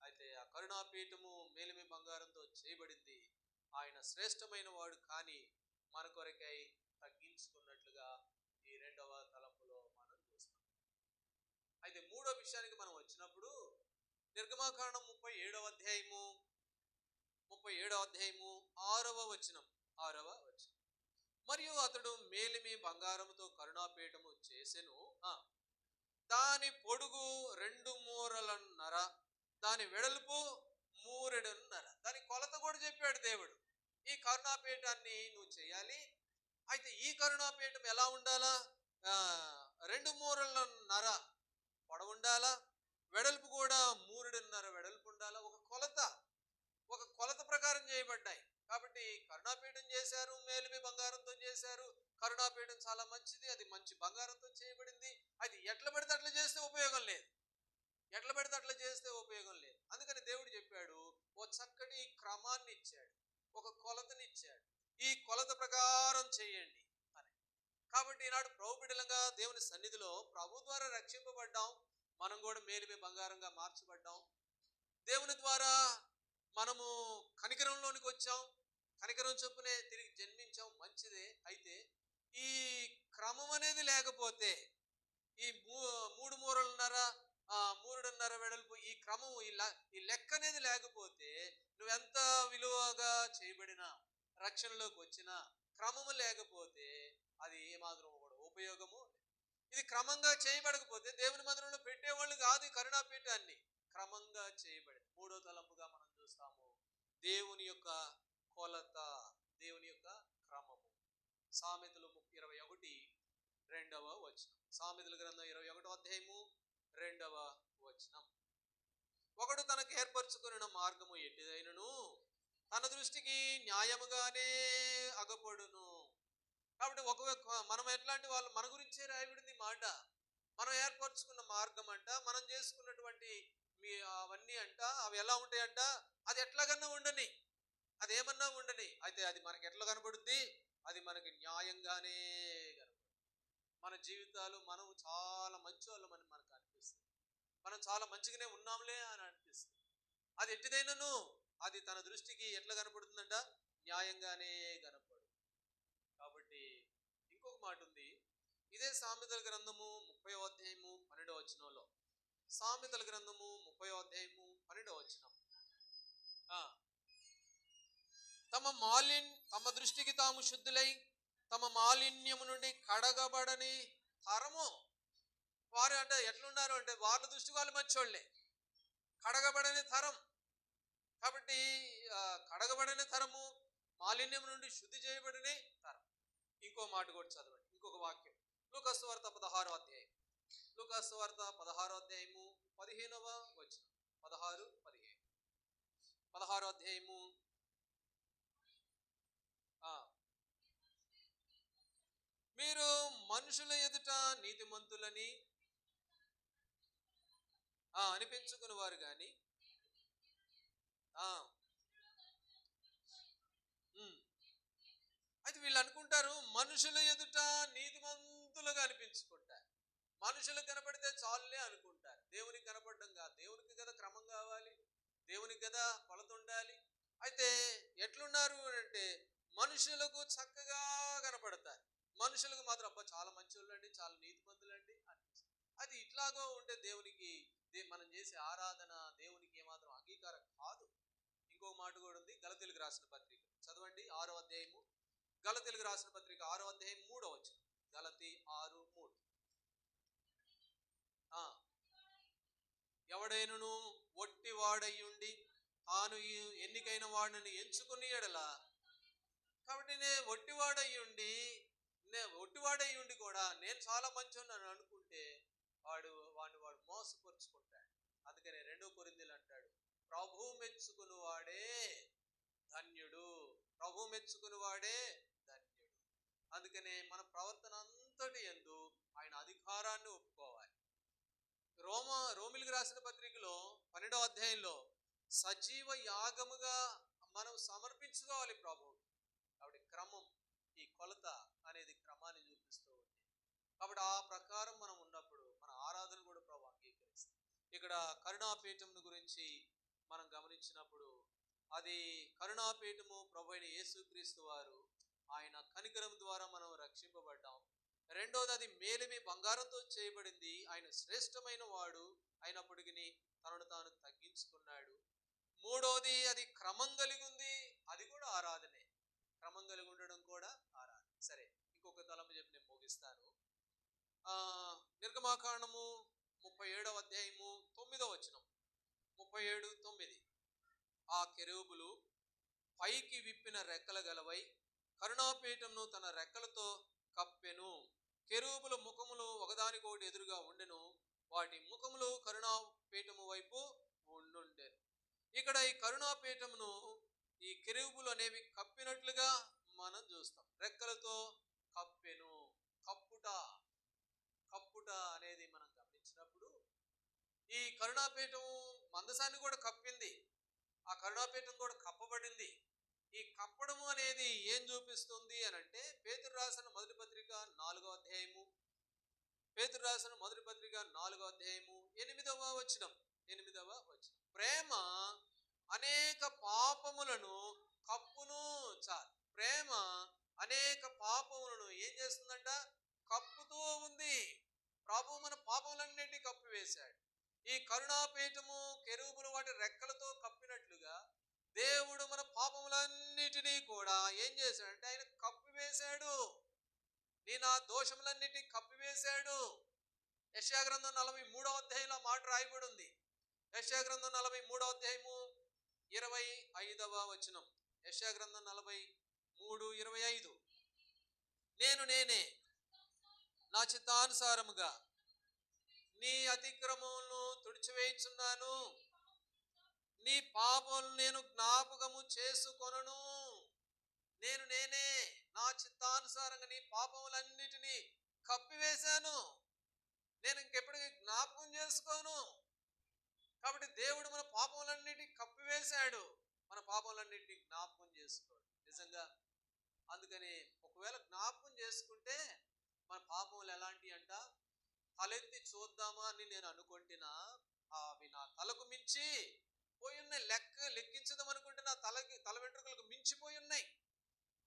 అయితే ఆ కరుణాపీఠము మేలిమి బంగారంతో చేయబడింది. ఆయన శ్రేష్టమైన వాడు కానీ మన కొరకై తగ్గించుకున్నట్లుగా ఈ 2వ తలంపులో మనం చూస్తాం. అయితే 3వ విషయానికి మనం వచ్చినప్పుడు నిర్గమకాండం 37వ అధ్యాయము 6వ వచనం. మరియు అతడు మేలిమి బంగారముతో కరుణాపీఠము చేసెను. దాని పొడుగు 2 మూరలన్నర, దాని వెడల్పు 3 మూరెడున్నర. దాని కొలత కూడా చెప్పాడు దేవుడు. ఈ కరుణాపీఠాన్ని నువ్వు చేయాలి. అయితే ఈ కరుణాపీఠం ఎలా ఉండాలా? 2 మూరలన్నర పొడవు ఉండాలా, వెడల్పు కూడా 3 మూరెడున్నర వెడల్పు ఉండాలా. ఒక కొలత ప్రకారం చేయబడ్డాయి. కాబట్టి కరుణాపీఠం చేశారు, మేలిమి బంగారంతో చేశారు. కరుణాపీఠం చాలా మంచిది, అది మంచి బంగారంతో చేయబడింది. అది ఎట్లా పడితే అట్లా చేస్తే ఉపయోగం లేదు, అందుకని దేవుడు చెప్పాడు, ఓ చక్కటి క్రమాన్ని ఇచ్చాడు, ఒక కొలతని ఇచ్చాడు. ఈ కొలత ప్రకారం చేయండి అని. కాబట్టి ఈనాడు ప్రభు బిడ్డలుగా దేవుని సన్నిధిలో ప్రభు ద్వారా రక్షింపబడ్డాం. మనం కూడా మేలిమి బంగారంగా మార్చబడ్డాం. దేవుని ద్వారా మనము కనికరంలోనికి వచ్చాం, కనికరం చొప్పునే తిరిగి జన్మించాం, మంచిదే. అయితే ఈ క్రమం అనేది లేకపోతే, ఈ 3 మూరలున్నర 3 మూరెడున్నర వెడల్పు, ఈ క్రమం, ఈ లెక్క అనేది లేకపోతే, నువ్వెంత విలువగా చేయబడినా, రక్షణలోకి వచ్చినా క్రమము లేకపోతే అది ఏమాత్రం కూడా ఉపయోగము. ఇది క్రమంగా చేయబడకపోతే దేవుని మందిరంలో పెట్టేవాళ్ళు కాదు ఈ కరుణాపీఠాన్ని. క్రమంగా చేయబడింది. 3వ తలంపుగా మనం చూస్తాము దేవుని యొక్క కొలత, దేవుని యొక్క క్రమము. సామెతలు 21:2 వచనం. సామెతల గ్రంథం 21వ అధ్యాయము 2వ వచనం. ఒకడు తనకు ఏర్పరచుకున్న మార్గము ఎట్టిదైనను తన దృష్టికి న్యాయముగానే అగపడును. కాబట్టి మనం ఎట్లాంటి వాళ్ళు, మన గురించే రాయబడింది మాట. మనం ఏర్పరచుకున్న మార్గం అంట, మనం చేసుకున్నటువంటి అవన్నీ అంట, అవి ఎలా ఉంటాయంట, అది ఎట్లాగన్నా ఉండని, అదేమన్నా ఉండని, అయితే అది మనకి ఎట్లా కనబడుద్ది? అది మనకి న్యాయంగానే కనబడుతుంది. మన జీవితాలు, మనం చాలా మంచి వాళ్ళు మనకు అనిపిస్తుంది, మనం చాలా మంచిగానే ఉన్నాంలే అని అనిపిస్తుంది. అది ఎట్టిదైనను అది తన దృష్టికి ఎట్లా కనపడుతుందంట? న్యాయంగానే కనపడు. కాబట్టి ఇంకొక మాట ఉంది, ఇదే సామెతల గ్రంథము 30వ అధ్యాయము 12వ వచనంలో, సామెతల గ్రంథము 30వ అధ్యాయము 12వ వచనం, తమ దృష్టికి తాము శుద్ధులై తమ మాలిన్యము నుండి కడగబడని తరము. వారు అంటే ఎట్లున్నారు అంటే వాళ్ళ దృష్టికి వాళ్ళు మంచోళ్ళే, కడగబడని తరం. కాబట్టి కడగబడని తరము, మాలిన్యం నుండి శుద్ధి చేయబడిన తరం. ఇంకో మాట కూడా చదవండి, ఇంకొక వాక్యం, లూకా సువార్త 16వ అధ్యాయం, లూకా సువార్త 16వ అధ్యాయము 15వ వచనం, 16, 15, 16వ అధ్యాయము. మీరు మనుషుల ఎదుట నీతిమంతులని అనిపించుకుని వారు గాని అయితే వీళ్ళు అనుకుంటారు మనుషుల ఎదుట నీతిమంతులుగా అనిపించుకుంటారు, మనుషులకు కనపడితే చాలులే అనుకుంటారు. దేవునికి కనపడడం కాదు, దేవునికి కదా క్రమం కావాలి, దేవునికి కదా కొలత ఉండాలి. అయితే ఎట్లున్నారు అంటే మనుషులకు చక్కగా కనపడతారు, మనుషులకు మాత్రం అబ్బా చాలా మంచివాళ్ళండి, చాలా నీతిమంతులండి అనిపిస్తుంది. అది ఇట్లాగో ఉంటే దేవునికి, మనం చేసే ఆరాధన దేవునికి ఏమాత్రం అంగీకారం కాదు. ఇంకో మాట కూడా ఉంది, గలతీయులకు రాసిన పత్రిక చదవండి 6వ అధ్యాయము, గలతీయులకు రాసిన పత్రిక 6వ అధ్యాయం 3వ వచనం, గలతీ 6:3. ఎవడైనను ఒట్టివాడయ్యుండి తాను ఎన్నికైన వాడిని ఎంచుకుని ఎడల, కాబట్టి ఒట్టివాడయ్యుండి కూడా నేను చాలా మంచివాడిని అనుకుంటే వాడు మోసపరుచుకుంటాడు. అందుకనే 2 కొరింథీయులు అంటాడు, ప్రభు మెచ్చుకుని వాడే ధన్యుడు, ప్రభు మెచ్చుకుని వాడే ధన్యుడు. అందుకనే మన ప్రవర్తన అంతటి యందు ఆయన అధికారాన్ని ఒప్పుకోవాలి. రోమిలికి రాసిన పత్రికలో 12వ అధ్యాయంలో సజీవ యాగముగా మనం సమర్పించుకోవాలి ప్రభు. కాబట్టి క్రమం, ఈ కొలత అనేది క్రమాన్ని చూపిస్తూ ఉంది. కాబట్టి ఆ ప్రకారం మనం ఉన్నప్పుడు మన ఆరాధన కూడా ప్రభు అంగీకరిస్తుంది. ఇక్కడ కరుణాపీఠం గురించి మనం గమనించినప్పుడు అది కరుణాపీఠము ప్రభు అయిన యేసుక్రీస్తు వారు, ఆయన కనికరం ద్వారా మనం రక్షింపబడ్డాం. రెండోది అది మేలిమి బంగారంతో చేయబడింది, ఆయన శ్రేష్టమైన వాడు అయినప్పటికీ తనను తాను తగ్గించుకున్నాడు. మూడోది అది క్రమం కలిగి ఉంది, అది కూడా ఆరాధనే, క్రమం కలిగి ఉండడం కూడా ఆరాధన. సరే, ఇంకొక తలము చెప్పి నేను ముగిస్తాను. నిర్గమాకాండము 37వ అధ్యాయము 9వ వచనం, 37:9. ఆ కెరూబులు పైకి విప్పిన రెక్కల గలవై కరుణాపీఠంను తన రెక్కలతో కప్పెను. కెరూబుల ముఖములు ఒకదానికొకటి ఎదురుగా ఉండెను, వాటి ముఖములు కరుణాపీఠము వైపు ఉండుండెను. ఇక్కడ ఈ కరుణాపీఠమును ఈ కెరూబులు అనేవి కప్పినట్లుగా మనం చూస్తాం. రెక్కలతో కప్పెను, కప్పుట అనేది మనం గమనించినప్పుడు ఈ కరుణాపీఠం మందసాన్ని కూడా కప్పింది, ఆ కరుణాపీఠం కూడా కప్పబడింది. ఈ కప్పడము అనేది ఏం చూపిస్తుంది అని అంటే, పేతురు రాసిన మొదటి పత్రిక 4వ అధ్యాయము, పేతురు రాసిన మొదటి పత్రిక 4వ అధ్యాయము 8వ వచనం, ప్రేమ అనేక పాపములను కప్పును. ప్రేమ అనేక పాపములను ఏం చేస్తుందంట? కప్పుతూ ఉంది. ప్రభు మన పాపములన్నింటినీ కప్పివేశాడు. ఈ కరుణాపీఠము కెరూబులు వాటి రెక్కలతో కప్పినట్లుగా దేవుడు మన పాపములన్నిటినీ కూడా ఏం చేశాడంటే ఆయన కప్పివేశాడు. నా దోషములన్నిటినీ కప్పివేశాడు. యెషయా గ్రంథం 43వ అధ్యాయంలో మాట రాయబడి ఉంది. యెషయా గ్రంథం 43వ అధ్యాయము 25వ వచనం, యెషయా గ్రంథం 43:25. నేనే నా చిత్తానుసారముగా నీ అతిక్రమములను తుడిచివేయుచున్నాను, నీ పాపములను నేను జ్ఞాపకము చేసుకొనను. నేనే నా చిత్తానుసారంగా నీ పాపములన్నిటినీ కప్పివేశాను, నేను ఇంకెప్పటికీ జ్ఞాపకం చేసుకోను. కాబట్టి దేవుడు మన పాపములన్నిటినీ కప్పివేశాడు, మన పాపములన్నిటినీ జ్ఞాపకం చేసుకోడు నిజంగా. అందుకని ఒకవేళ జ్ఞాపకం చేసుకుంటే మన పాపములు ఎలాంటి అంట, తలెత్తి చూద్దామా అని నేను అనుకుంటున్నా, అవి నా తలకు మించి పోయి ఉన్నాయి. లెక్కించదాం అనుకుంటే నా తల వెంట్రుకలకు మించిపోయి ఉన్నాయి.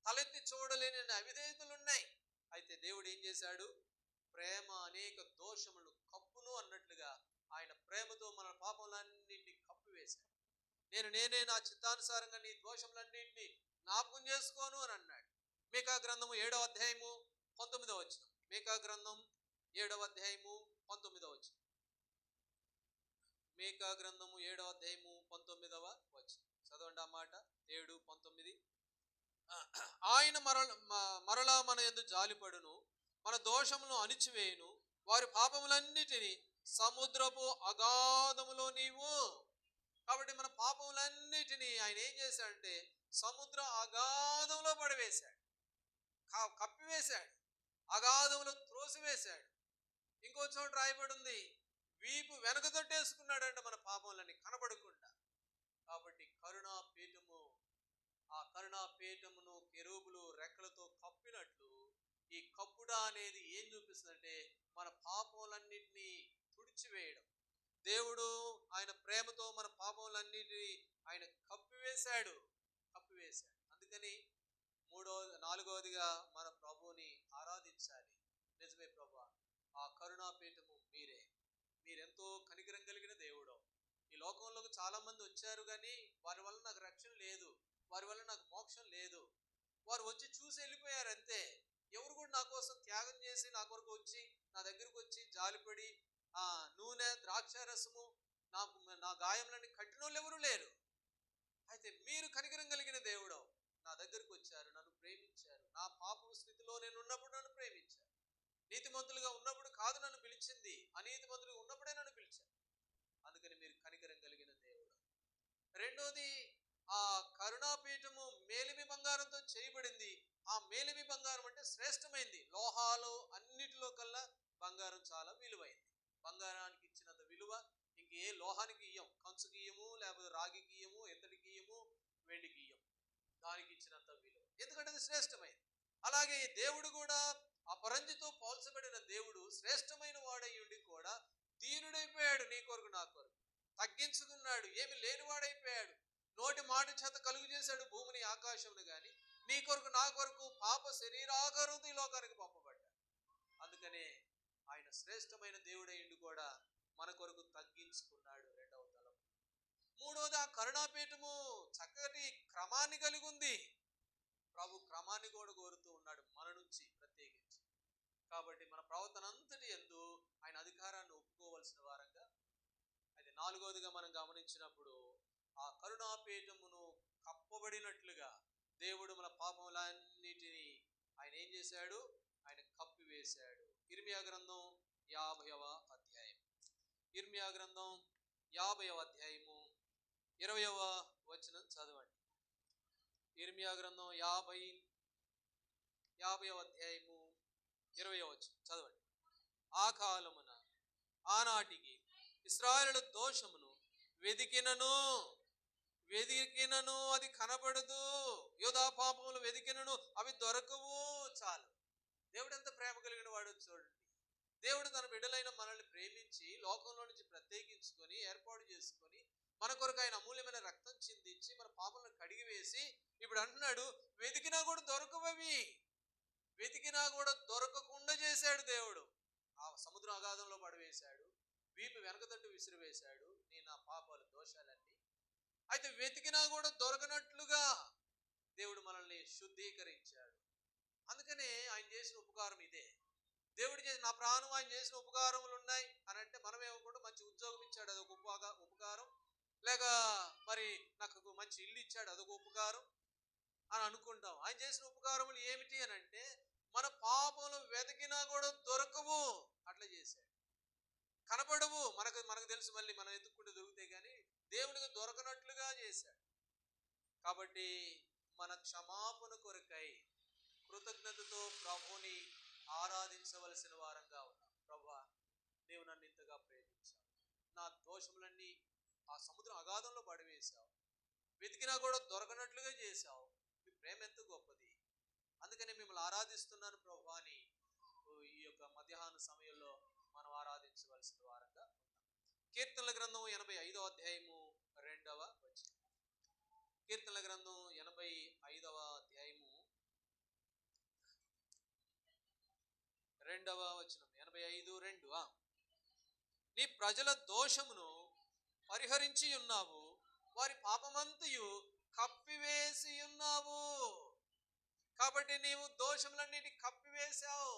తలెత్తి చూడలేని అవిధేయతలు ఉన్నాయి. అయితే దేవుడు ఏం చేశాడు? ప్రేమ అనేక దోషములను కప్పును అన్నట్లుగా ఆయన ప్రేమతో మన పాపములన్నింటినీ కప్పివేశాడు. నేనే నా చిత్తానుసారంగా నీ దోషములన్నింటినీ జ్ఞాపకం చేసుకోను అని అన్నాడు. మీకా గ్రంథము 7వ అధ్యాయము 19వ వచనం. మీకా గ్రంథం 7వ అధ్యాయము 19వ వచనం. మీకా గ్రంథము 7వ అధ్యాయము 19వ వచనం. చదవండి ఆ మాట. 7:19. ఆయన మరలా మన యందు జాలిపడును, మన దోషములను అణిచివేయును, వారి పాపములన్నిటినీ సముద్రపు అగాధములో నీవు. కాబట్టి మన పాపములన్నిటినీ ఆయన ఏం చేశాడంటే సముద్ర అగాధంలో పడవేశాడు, కప్పివేశాడు, అగాధంలో త్రోసివేశాడు. ఇంకో చోట రాయబడి ఉంది, వీపు వెనక తొట్టేసుకున్నాడంట మన పాపములని కనబడకుండా. కాబట్టి కరుణాపీఠము, ఆ కరుణాపీఠమును కెరూబులు రెక్కలతో కప్పినట్లు ఈ కప్పుడ అనేది ఏం చూపిస్తుందంటే మన పాపములన్నిటినీ తుడిచివేయడం. దేవుడు ఆయన ప్రేమతో మన పాపములన్నిటినీ ఆయన కప్పివేశాడు. అందుకని నాలుగవదిగా మన ప్రభువుని ఆరాధించాలి. నిజమే ప్రభువా, ఆ కరుణాపీఠము మీరెంతో కనికరం కలిగిన దేవుడు. ఈ లోకంలోకి చాలా మంది వచ్చారు, కానీ వారి వల్ల నాకు రక్షణ లేదు, వారి వల్ల నాకు మోక్షం లేదు. వారు వచ్చి చూసి వెళ్ళిపోయారు అంతే. ఎవరు కూడా నా కోసం త్యాగం చేసి నా కొరకు వచ్చి నా దగ్గరకు వచ్చి జాలిపడి ఆ నూనె ద్రాక్షారసము నా గాయములని కట్టిన వాళ్ళు ఎవరు లేరు. అయితే మీరు కనికరం కలిగిన దేవుడు నా దగ్గరకు వచ్చారు, నన్ను ప్రేమించారు. నా పాప స్థితిలో నేను ఉన్నప్పుడు నన్ను ప్రేమించారు. నీతిమంతులుగా ఉన్నప్పుడు కాదు నన్ను పిలిచింది, అనీతిమంతులుగా ఉన్నప్పుడే నన్ను పిలిచారు. అందుకని మీరు కనికరం కలిగిన దేవుడు. రెండోది, ఆ కరుణాపీఠము మేలిమి బంగారంతో చేయబడింది. ఆ మేలిమి బంగారం అంటే శ్రేష్టమైంది. లోహాలు అన్నిటిలో కల్లా బంగారం చాలా విలువైంది. బంగారానికి ఇచ్చినంత విలువ ఇంకే లోహానికి ఇయ్యం. కంచుకి ఇయ్యము, లేకపోతే రాగికి ఇయ్యము, ఎత్తడికి ఇయ్యము, వెండికి ఇయ్యం. దానికి ఇచ్చినంత విలువ, ఎందుకంటే అది శ్రేష్టమైంది. అలాగే దేవుడు కూడా అపరంజితో పోల్చబడిన దేవుడు శ్రేష్టమైన వాడై ఉండి కూడా దీనుడైపోయాడు. నీ కొరకు నా కొరకు తగ్గించుకున్నాడు. ఏమి లేనివాడైపోయాడు. నోటి మాట చేత కలుగు చేశాడు భూమిని ఆకాశమును. గాని నీ కొరకు నా కొరకు పాప శరీరాకారంతో ఈ లోకానికి పంపబడ్డాడు. అందుకనే ఆయన శ్రేష్టమైన దేవుడైండు కూడా మన కొరకు తగ్గించుకున్నాడు. రెండవ తలం. మూడవది, ఆ కరుణాపీఠము చక్కటి క్రమాన్ని కలిగి ఉంది. ప్రభు క్రమాన్ని కూడా కోరుతూ ఉన్నాడు మన నుంచి ప్రత్యేకించి. కాబట్టి మన ప్రవర్తన అంతటి యందు ఆయన అధికారాన్ని ఒప్పుకోవలసిన వారంగా. అయితే నాలుగవదిగా మనం గమనించినప్పుడు, ఆ కరుణాపీఠమును కప్పబడినట్లుగా దేవుడు మన పాపములన్నిటినీ ఆయన ఏం చేశాడు? ఆయన కప్పివేశాడు. ఇర్మియా గ్రంథం 50వ అధ్యాయం. ఇర్మియా గ్రంథం 50వ అధ్యాయము 20వ వచనం చదవండి. ఇర్మియా గ్రంథం 50వ అధ్యాయము 20వ వచనం చదవండి. ఆ కాలమున ఆనాటికి ఇశ్రాయేలు దోషమును వెదికినను అది కనబడదు, యూదా పాపములు వెదికినను అవి దొరకవు. చాలు. దేవుడు ఎంత ప్రేమ కలిగిన వాడు చూడండి. దేవుడు తన బిడ్డలైన మనల్ని ప్రేమించి లోకంలో నుంచి ప్రత్యేకించుకొని ఏర్పాటు చేసుకొని మన కొరకు ఆయన అమూల్యమైన రక్తం చిందించి మన పాపలను కడిగివేసి ఇప్పుడు అంటున్నాడు, వెతికినా కూడా దొరకవవి. వెతికినా కూడా దొరకకుండా చేశాడు దేవుడు. ఆ సముద్ర అగాధంలో పడవేశాడు, వీపు వెనకతట్టు విసిరివేశాడు నా పాపాలు దోషాలన్నీ. అయితే వెతికినా కూడా దొరకనట్లుగా దేవుడు మనల్ని శుద్ధీకరించాడు. అందుకనే ఆయన చేసిన ఉపకారం ఇదే. దేవుడు చేసిన, నా ప్రాణం ఆయన చేసిన ఉపకారములు ఉన్నాయి అని అంటే మనం ఏమనుకుంటే మంచి ఉద్యోగం ఇచ్చాడు, అదొక ఉపకారం, లేక మరి నాకు మంచి ఇల్లు ఇచ్చాడు, అదొక ఉపకారం అని అనుకుంటాం. ఆయన చేసిన ఉపకారములు ఏమిటి అని అంటే, మన పాపములు వెతికినా కూడా దొరకవు, అట్లా చేశాడు. కనపడవు, మనకు తెలుసు, మళ్ళీ మనం ఎత్తుక్కుంటే దొరుకుతాయి, కానీ దేవునికి దొరకనట్లుగా చేశాడు. కాబట్టి మన క్షమాపణ కొరకై కృతజ్ఞతతో ప్రభుని ఆరాధించవలసిన వారంగా ఉన్నాం. ప్రభువా, నీవు నన్ను ఇంతగా ప్రేమించావు, నా దోషములన్నీ ఆ సముద్రం అగాధంలో పడివేశావు, వెతికినా కూడా దొరకనట్లుగా చేశావు. మీ ప్రేమ ఎంత గొప్పది. అందుకని మిమ్మల్ని ఆరాధిస్తున్నాను ప్రభువా అని ఈ యొక్క మధ్యాహ్న సమయంలో మనం ఆరాధించవలసిన వారంగా ఉన్నాం. కీర్తనల గ్రంథం 85వ అధ్యాయము 2వ వచనం. కీర్తనల గ్రంథం 85వ అధ్యాయము 2వ వచనం. 75:2. నీ ప్రజల దోషమును పరిహరించి ఉన్నావు, వారి పాపమంతయు కప్పివేసి ఉన్నావు. కాబట్టి నీవు దోషములన్నిటి కప్పివేశావు.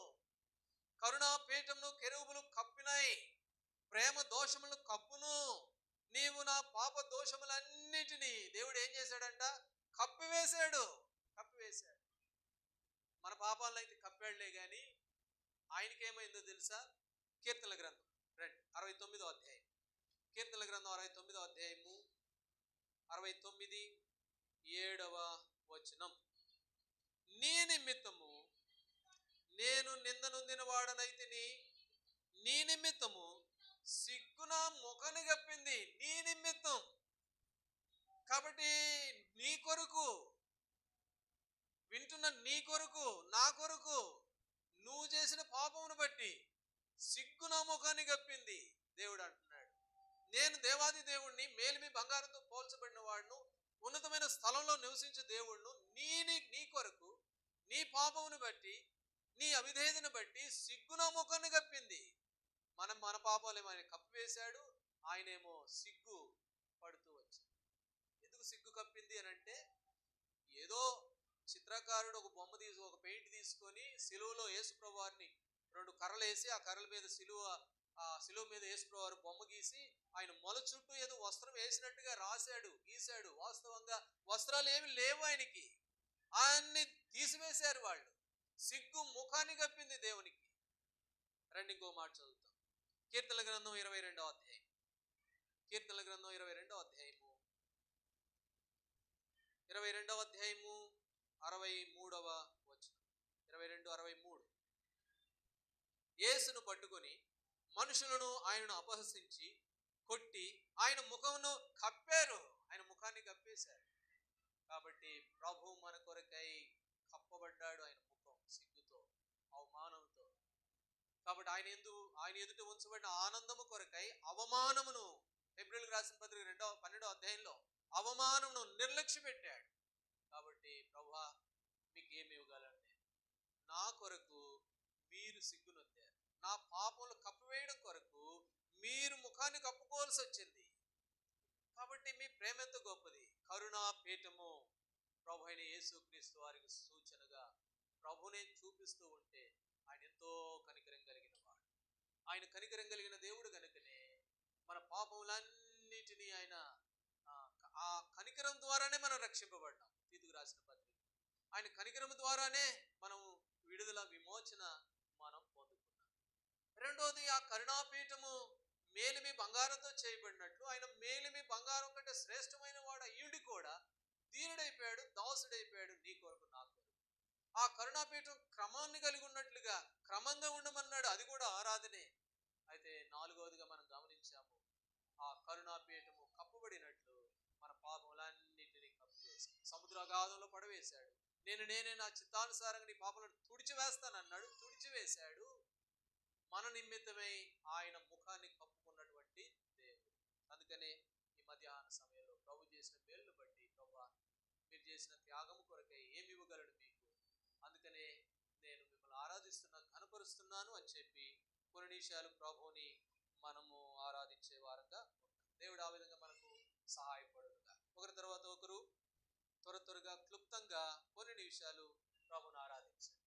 కరుణాపీఠమును కెరూబులు కప్పినాయి, ప్రేమ దోషములను కప్పును. నీవు నా పాప దోషములన్నిటినీ దేవుడు ఏం చేశాడంట? కప్పివేశాడు. మన పాపాలను అయితే కప్పాడులే గాని ఆయనకేమైందో తెలుసా? కీర్తనల గ్రంథం 69వ అధ్యాయం. కీర్తనల గ్రంథం 69వ అధ్యాయము 69:7. నీ నిమిత్తము నేను నిందనొందిన వాడనైతిని, నీ నిమిత్తము సిగ్గు నా ముఖాన్ని కప్పింది. నీ నిమిత్తం. కాబట్టి నీ కొరకు వింటున్న నీ కొరకు, నా కొరకు, నువ్వు చేసిన పాపమును బట్టి సిగ్గు నా ముఖాన్ని కప్పింది దేవుడు అంటున్నాడు. నేను దేవాది దేవుణ్ణి, మేలిమి బంగారంతో పోల్చబడిన వాడును, ఉన్నతమైన స్థలంలో నివసించే దేవుడును. నీ కొరకు, నీ పాపమును బట్టి, నీ అవిధేయతను బట్టి సిగ్గు నా ముఖాన్ని కప్పింది. మన పాపాలేమో ఆయన కప్పివేశాడు, ఆయనేమో సిగ్గు పడుతూ వచ్చాడు. ఎందుకు సిగ్గు కప్పింది అని అంటే, ఏదో చిత్రకారుడు ఒక బొమ్మ తీసి, ఒక పెయింట్ తీసుకొని సిలువలో యేసుప్రభు వారిని 2 కర్రలు వేసి, ఆ కర్రల మీద సిలువ మీద యేసుప్రభు వారు బొమ్మ గీసి, ఆయన మొల చుట్టూ ఏదో వస్త్రం వేసినట్టుగా గీశాడు. వాస్తవంగా వస్త్రాలు ఏమి లేవు ఆయనకి, ఆయన్ని తీసివేశారు వాళ్ళు. సిగ్గు ముఖాన్ని కప్పింది దేవునికి. రండి ఇంకో మాట చదువుతాం. కీర్తనల గ్రంథం 22వ అధ్యాయం. కీర్తనల గ్రంథం 22వ అధ్యాయము 63వ వచనం. 22:63. యేసును పట్టుకొని మనుషులను ఆయనను అపహసించి కొట్టి ఆయన ముఖమును కప్పారు. ఆయన ముఖాన్ని కప్పేశారు. కాబట్టి ప్రభు మన కొరకై కప్పబడ్డాడు. ఆయన ముఖం సిగ్గుతో, అవమానంతో. కాబట్టి ఆయన ఎదుట ఉంచబడిన ఆనందము కొరకై అవమానమును, హెబ్రీయులకు రాసిన పత్రిక 12వ అధ్యాయంలో అవమానమును నిర్లక్ష్య పెట్టాడు. కాబట్టి ప్రభువా, మీకు ఏమి ఇవ్వగలండి? నా కొరకు మీరు సిగ్గునొందారు. నా పాపములు కప్పివేయడం కొరకు మీరు ముఖాన్ని కప్పుకోవాల్సి వచ్చింది. కాబట్టి మీ ప్రేమ ఎంత గొప్పది. కరుణాపీఠము ప్రభు అయిన యేసుక్రీస్తు వారికి సూచనగా ప్రభునే చూపిస్తూ ఉంటే, ఆయన ఎంతో కనికరం కలిగిన వాడు. ఆయన కనికరం కలిగిన దేవుడు కనుకనే మన పాపములన్నిటినీ ఆయన ఆ కనికరం ద్వారానే మనం రక్షింపబడ్డాం. తీతుకు రాసిన పత్రిక. ఆయన కనికరం ద్వారానే మనం విడుదల, విమోచన మనం పొందుకున్నాం. రెండోది, ఆ కరుణాపీఠము మేలిమి బంగారంతో చేయబడినట్లు ఆయన మేలిమి బంగారం కంటే శ్రేష్టమైన వాడు అయ్యుండి కూడా దీనుడైపోయాడు, దాసుడైపోయాడు నీ కొరకు, నా కొరకు. ఆ కరుణాపీఠం క్రమాన్ని కలిగి ఉన్నట్లుగా క్రమంగా ఉండమన్నాడు. అది కూడా ఆరాధనే. అయితే 4వదిగా మనం గమనించాము, ఆ కరుణాపీఠము కప్పబడినట్లు మన పాపములన్నిటినీ కప్పివేశాడు. సముద్రాగాధంలో పడవేశాడు. నేనే నా చిత్తానుసారంగా నీ పాపలను తుడిచివేస్తానన్నాడు. తుడిచివేశాడు. మన నిమిత్తమై ఆయన ముఖాన్ని కప్పుకున్నటువంటి దేవుడు. అందుకనే ఈ మధ్యాహ్న సమయంలో ప్రభు చేసిన మేలును బట్టి, ప్రభువా మీరు చేసిన త్యాగము కొరకై ఏమి ఇవ్వగలడు మీకు? అందుకనే నేను మిమ్మల్ని ఆరాధిస్తున్నా, ఘనపరుస్తున్నాను అని చెప్పి కొన్ని నిమిషాలు ప్రభువుని మనము ఆరాధించే వారంగా ఉంటాం. దేవుడు ఆ విధంగా మనకు సహాయపడునుగా. ఒకరి తర్వాత ఒకరు త్వరగా క్లుప్తంగా కొన్ని నిమిషాలు ప్రభువుని ఆరాధించారు.